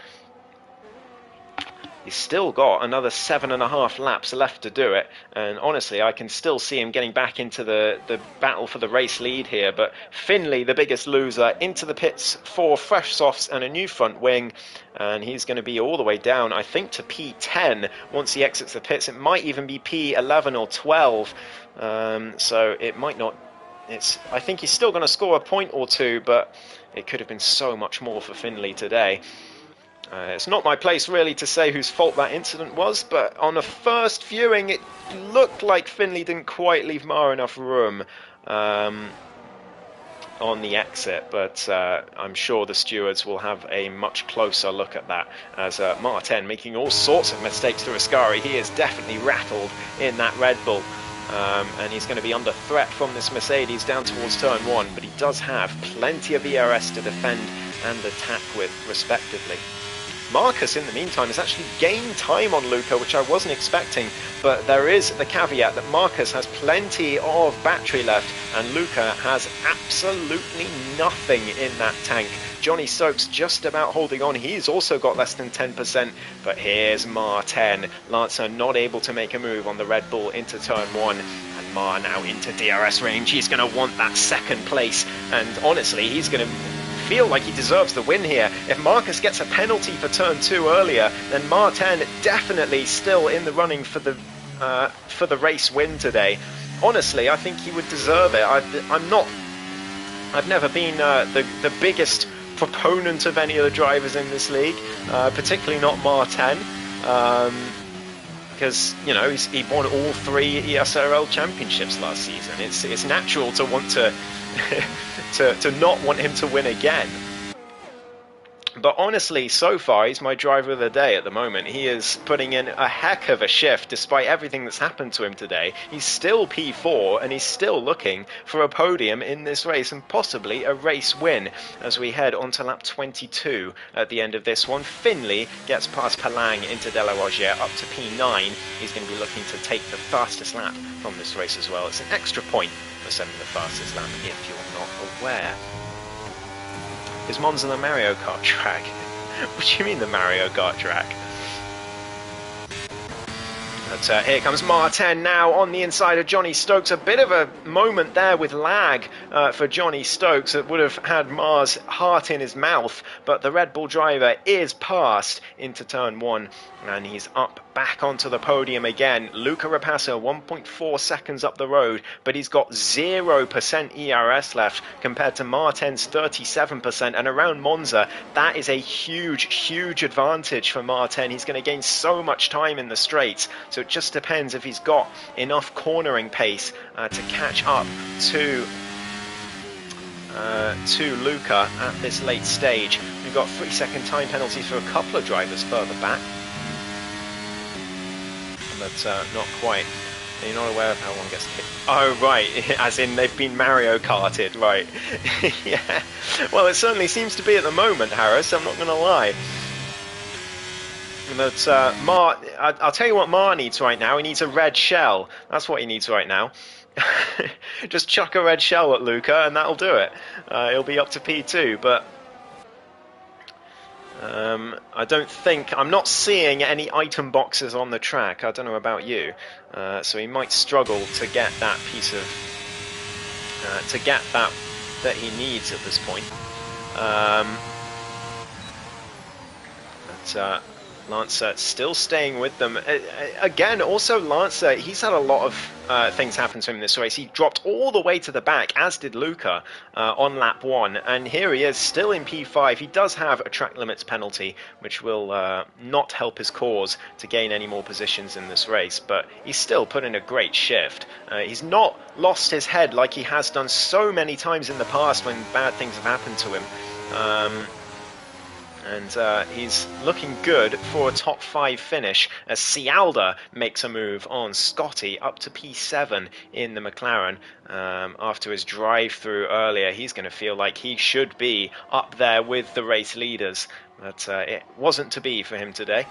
He's still got another 7.5 laps left to do it, and honestly I can still see him getting back into the battle for the race lead here. But Finley, the biggest loser, into the pits for fresh softs and a new front wing, and he's going to be all the way down, I think, to P10 once he exits the pits. It might even be P11 or 12, so it might not. I think he's still going to score a point or 2, but it could have been so much more for Finley today. It's not my place really to say whose fault that incident was, but on a first viewing it looked like Finley didn't quite leave Ma enough room on the exit, but I'm sure the stewards will have a much closer look at that, as Martin making all sorts of mistakes through Ascari. He is definitely rattled in that Red Bull. And he's going to be under threat from this Mercedes down towards turn 1, but he does have plenty of ERS to defend and attack with, respectively. Marcus, in the meantime, has actually gained time on Luca, which I wasn't expecting, but there is the caveat that Marcus has plenty of battery left, and Luca has absolutely nothing in that tank. Johnny Stokes just about holding on. He's also got less than 10%, but here's Martin. Lancer not able to make a move on the Red Bull into turn 1, and Ma now into DRS range. He's going to want that second place, and honestly, he's going to feel like he deserves the win here. If Marcus gets a penalty for turn 2 earlier, then Martin definitely still in the running for the race win today. Honestly, I think he would deserve it. I've never been the biggest proponent of any of the drivers in this league, particularly not Martin, because you know he won all 3 ESRL championships last season. It's natural to want to to not want him to win again. But honestly, so far, he's my driver of the day at the moment. He is putting in a heck of a shift despite everything that's happened to him today. He's still P4 and he's still looking for a podium in this race and possibly a race win as we head on to lap 22 at the end of this one. Finley gets past Palang into De La Rogère up to P9. He's going to be looking to take the fastest lap from this race as well. It's an extra point for setting the fastest lap if you're not aware. Is Monza the Mario Kart track? What do you mean the Mario Kart track? But here comes Martin now on the inside of Johnny Stokes. A bit of a moment there with lag for Johnny Stokes. It would have had Mars' heart in his mouth, but the Red Bull driver is passed into turn 1 and he's up back onto the podium again. Luca Rapasso 1.4 seconds up the road, but he's got 0% ERS left compared to Martin's 37%, and around Monza that is a huge advantage for Martin. He's going to gain so much time in the straights, so it just depends if he's got enough cornering pace to catch up to Luca at this late stage. We've got 3-second time penalties for a couple of drivers further back, but not quite. You're not aware of how one gets kicked. Oh, right, as in they've been Mario Karted, right. Yeah, well, it certainly seems to be at the moment, Harris, I'm not going to lie. But I'll tell you what Mar needs right now. He needs a red shell. That's what he needs right now. Just chuck a red shell at Luca and that'll do it. He'll be up to P2, but I'm not seeing any item boxes on the track. I don't know about you. So he might struggle to get that piece of, that he needs at this point. But Lancer still staying with them. Again, also Lancer, he's had a lot of things happen to him in this race. He dropped all the way to the back, as did Luca, on lap 1. And here he is, still in P5. He does have a track limits penalty, which will not help his cause to gain any more positions in this race. But he's still put in a great shift. He's not lost his head like he has done so many times in the past when bad things have happened to him. And he's looking good for a top 5 finish as Cialda makes a move on Scotty up to P7 in the McLaren. After his drive-through earlier, he's going to feel like he should be up there with the race leaders, but it wasn't to be for him today.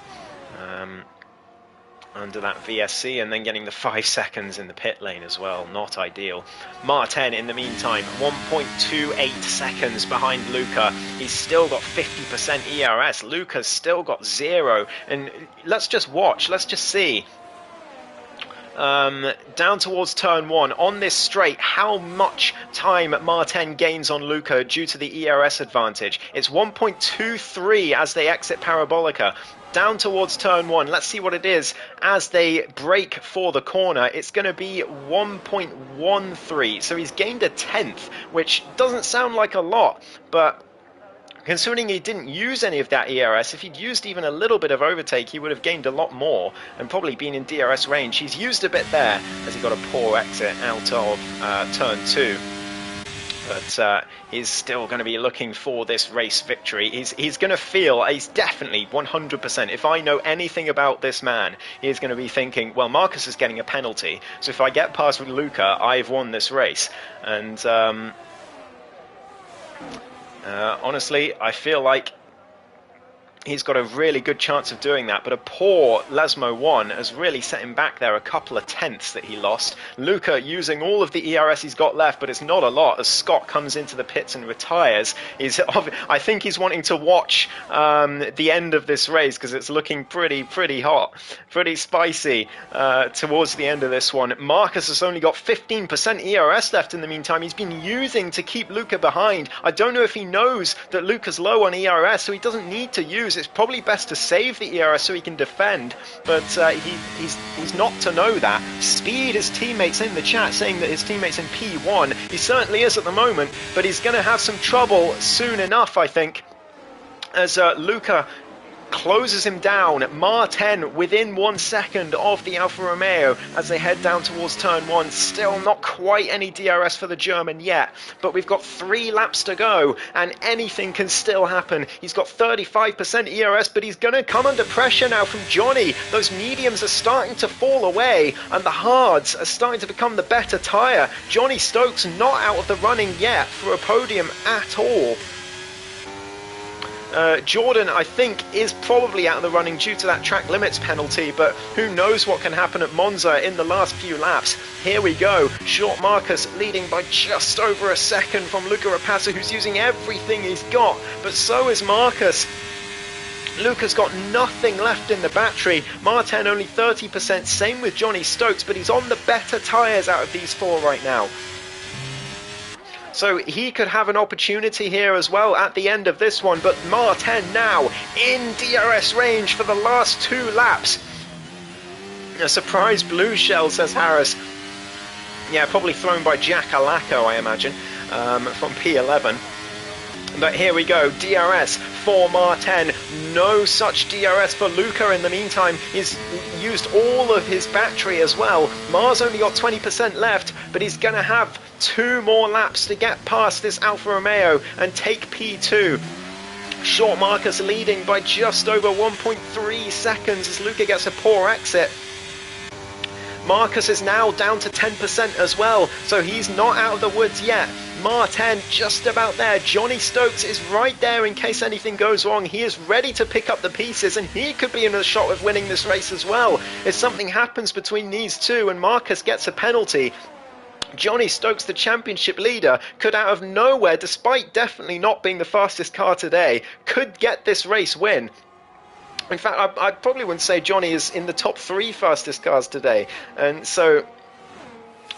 Under that VSC, and then getting the 5 seconds in the pit lane as well. Not ideal. Martin, in the meantime, 1.28 seconds behind Luca. He's still got 50% ERS. Luca's still got 0. And let's just watch. Let's just see. Down towards turn 1 on this straight, how much time Martin gains on Luca due to the ERS advantage. It's 1.23 as they exit Parabolica. Down towards turn 1, let's see what it is as they brake for the corner. It's going to be 1.13, so he's gained a tenth, which doesn't sound like a lot, but considering he didn't use any of that ERS, if he'd used even a little bit of overtake, he would have gained a lot more and probably been in DRS range. He's used a bit there as he got a poor exit out of turn 2. But he's still going to be looking for this race victory. He's going to feel, he's definitely 100%, if I know anything about this man, he's going to be thinking, well, Marcus is getting a penalty, so if I get past with Luca, I've won this race. And honestly, I feel like he's got a really good chance of doing that, but a poor Lesmo 1 has really set him back there, a couple of tenths that he lost. Luca using all of the ERS he's got left, but it's not a lot as Scott comes into the pits and retires. I think he's wanting to watch the end of this race because it's looking pretty hot, pretty spicy towards the end of this one. Marcus has only got 15% ERS left in the meantime. He's been using to keep Luca behind. I don't know if he knows that Luca's low on ERS, so he doesn't need to use knows it's probably best to save the ERS so he can defend, but he's not to know that. Speed his teammates in the chat saying that his teammates in P1. He certainly is at the moment, but he's going to have some trouble soon enough, I think, as Luca closes him down. Mar10 within 1 second of the Alfa Romeo as they head down towards turn 1. Still not quite any DRS for the German yet, but we've got 3 laps to go and anything can still happen. He's got 35% ERS, but he's going to come under pressure now from Johnny. Those mediums are starting to fall away and the hards are starting to become the better tyre. Johnny Stokes not out of the running yet for a podium at all. Jordan, I think, is probably out of the running due to that track limits penalty, but who knows what can happen at Monza in the last few laps. Here we go. Short Marcus leading by just over a second from Luca Rapace, who's using everything he's got, but so is Marcus. Luca's got nothing left in the battery. Mar10 only 30%, same with Johnny Stokes, but he's on the better tyres out of these 4 right now. So he could have an opportunity here as well at the end of this one, but Mar10 now in DRS range for the last 2 laps. A surprise blue shell, says Harris. Yeah, probably thrown by Jack Alaco, I imagine, from P11. But here we go, DRS for Mar10. No such DRS for Luca in the meantime. He's used all of his battery as well. Mar's only got 20% left, but he's going to have 2 more laps to get past this Alfa Romeo and take P2. Short Marcus leading by just over 1.3 seconds as Luca gets a poor exit. Marcus is now down to 10% as well, so he's not out of the woods yet. Mar10 just about there. Johnny Stokes is right there in case anything goes wrong. He is ready to pick up the pieces and he could be in a shot of winning this race as well. If something happens between these two and Marcus gets a penalty, Johnny Stokes, the championship leader, could out of nowhere, despite definitely not being the fastest car today, could get this race win. In fact, I probably wouldn't say Johnny is in the top 3 fastest cars today, and so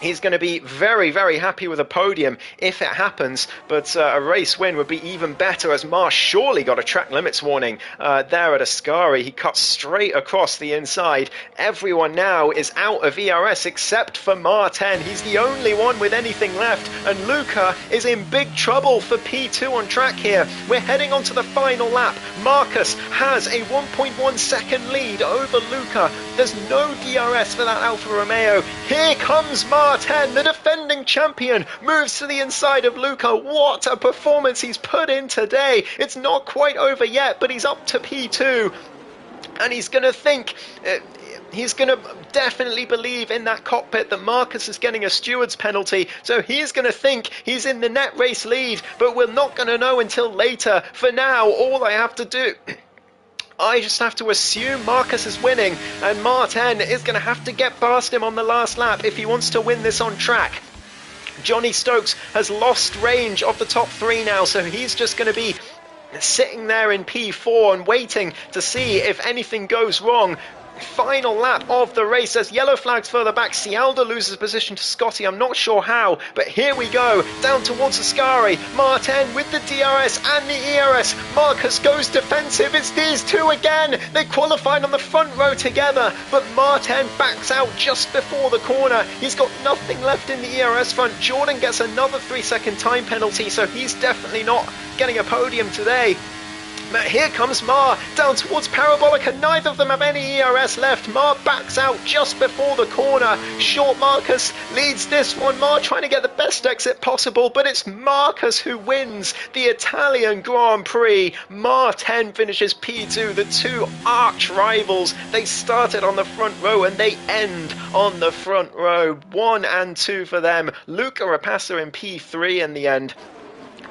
he's going to be very, very happy with a podium if it happens, but a race win would be even better, as Mar surely got a track limits warning there at Ascari. He cut straight across the inside. Everyone now is out of ERS except for Mar10. He's the only one with anything left, and Luca is in big trouble for P2 on track here. We're heading on to the final lap. Marcus has a 1.1 second lead over Luca. There's no DRS for that Alfa Romeo. Here comes Mar10, the defending champion, moves to the inside of Luca. What a performance he's put in today. It's not quite over yet, but he's up to P2. And he's going to think, he's going to definitely believe in that cockpit that Marcus is getting a steward's penalty. So he's going to think he's in the net race lead, but we're not going to know until later. For now, all I have to do... I just have to assume Marcus is winning, and Mar10 is going to have to get past him on the last lap if he wants to win this on track. Johnny Stokes has lost range of the top 3 now, so he's just going to be sitting there in P4 and waiting to see if anything goes wrong. Final lap of the race. There's yellow flags further back. Cialda loses position to Scotty. I'm not sure how, but here we go. Down towards Ascari. Mar10 with the DRS and the ERS. Marcus goes defensive. It's these two again. They qualified on the front row together, but Mar10 backs out just before the corner. He's got nothing left in the ERS front. Jordan gets another 3-second time penalty, so he's definitely not getting a podium today. But here comes Mar down towards Parabolica. Neither of them have any ERS left. Mar backs out just before the corner. Short Marcus leads this one. Mar trying to get the best exit possible, but it's Marcus who wins the Italian Grand Prix. Mar10 finishes P2. The two arch rivals, they started on the front row and they end on the front row. 1 and 2 for them. Luca Rapace in P3 in the end,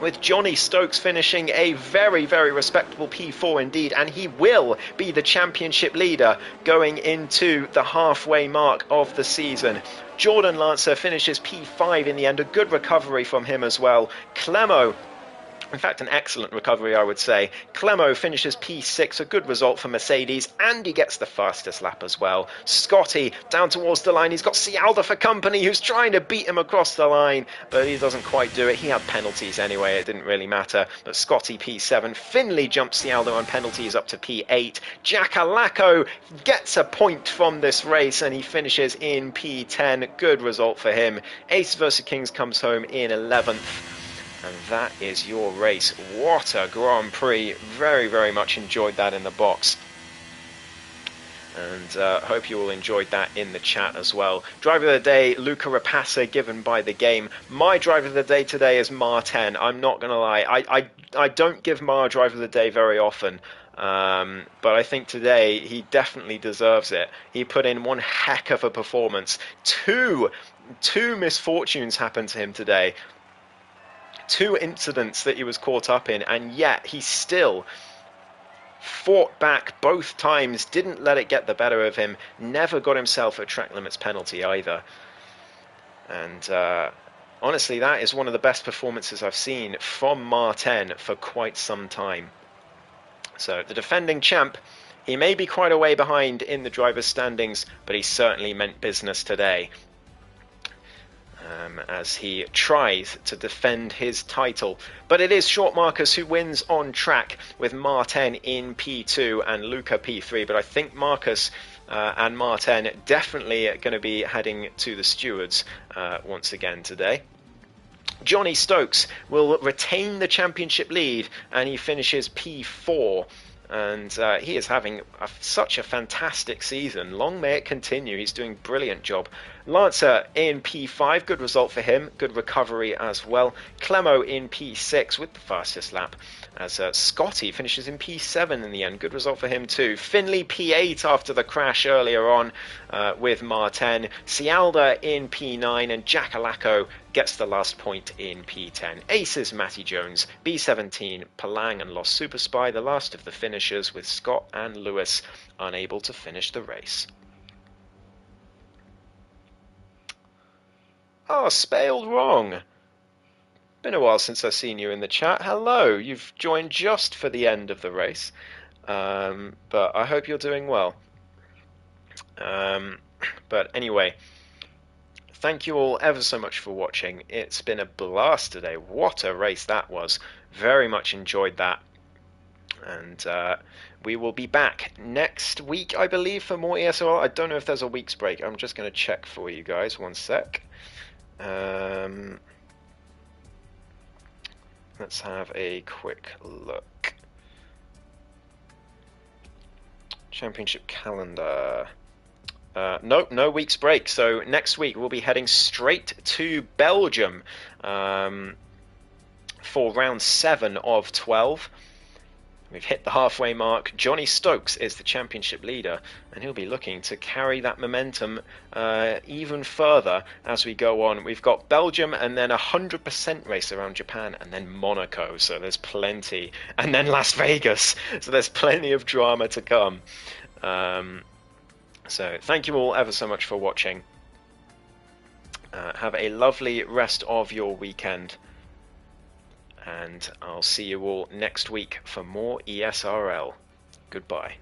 with Johnny Stokes finishing a very, very respectable P4 indeed, and he will be the championship leader going into the halfway mark of the season. Jordan Lancer finishes P5 in the end, a good recovery from him as well. Clemo In fact, an excellent recovery, I would say. Clemo finishes P6, a good result for Mercedes, and he gets the fastest lap as well. Scotty down towards the line. He's got Cialda for company, who's trying to beat him across the line, but he doesn't quite do it. He had penalties anyway, it didn't really matter. But Scotty P7. Finley jumps Cialda on penalties up to P8. Jackalacco gets a point from this race, and he finishes in P10. Good result for him. Ace versus Kings comes home in 11th. And that is your race. What a Grand Prix. Very, very much enjoyed that in the box. And hope you all enjoyed that in the chat as well. Driver of the day, Luca Rapassa, given by the game. My driver of the day today is Mar10. I'm not going to lie. I don't give Mar driver of the day very often. But I think today he definitely deserves it. He put in one heck of a performance. Two misfortunes happened to him today. Two incidents that he was caught up in, and yet he still fought back both times, didn't let it get the better of him, never got himself a track limits penalty either. And honestly, that is one of the best performances I've seen from Mar10 for quite some time. So the defending champ, he may be quite a way behind in the driver's standings, but he certainly meant business today. As he tries to defend his title. But it is Short Marcus who wins on track, with Mar10 in P2 and Luca P3. But I think Marcus and Mar10 definitely going to be heading to the stewards once again today. Johnny Stokes will retain the championship lead, and he finishes P4. And he is having such a fantastic season. Long may it continue. He's doing a brilliant job. Lancer in P5, good result for him. Good recovery as well. Clemo in P6 with the fastest lap, as Scotty finishes in P7 in the end. Good result for him too. Finley P8 after the crash earlier on with Mar10. Cialda in P9, and Jackalacco gets the last point in P10. Aces Matty Jones, B17, Palang and Lost Super Spy, the last of the finishers, with Scott and Lewis unable to finish the race. Oh, spelled wrong. Been a while since I've seen you in the chat. Hello, you've joined just for the end of the race, but I hope you're doing well. But anyway, thank you all ever so much for watching. It's been a blast today. What a race that was. Very much enjoyed that. And we will be back next week, I believe, for more ESRL. I don't know if there's a week's break. I'm just going to check for you guys. One sec. Let's have a quick look. Championship calendar. Nope, no week's break. So next week we'll be heading straight to Belgium for round 7 of 12. We've hit the halfway mark. Johnny Stokes is the championship leader, and he'll be looking to carry that momentum even further as we go on. We've got Belgium, and then 100% race around Japan, and then Monaco, so there's plenty. And then Las Vegas, so there's plenty of drama to come. So thank you all ever so much for watching. Have a lovely rest of your weekend. And I'll see you all next week for more ESRL. Goodbye.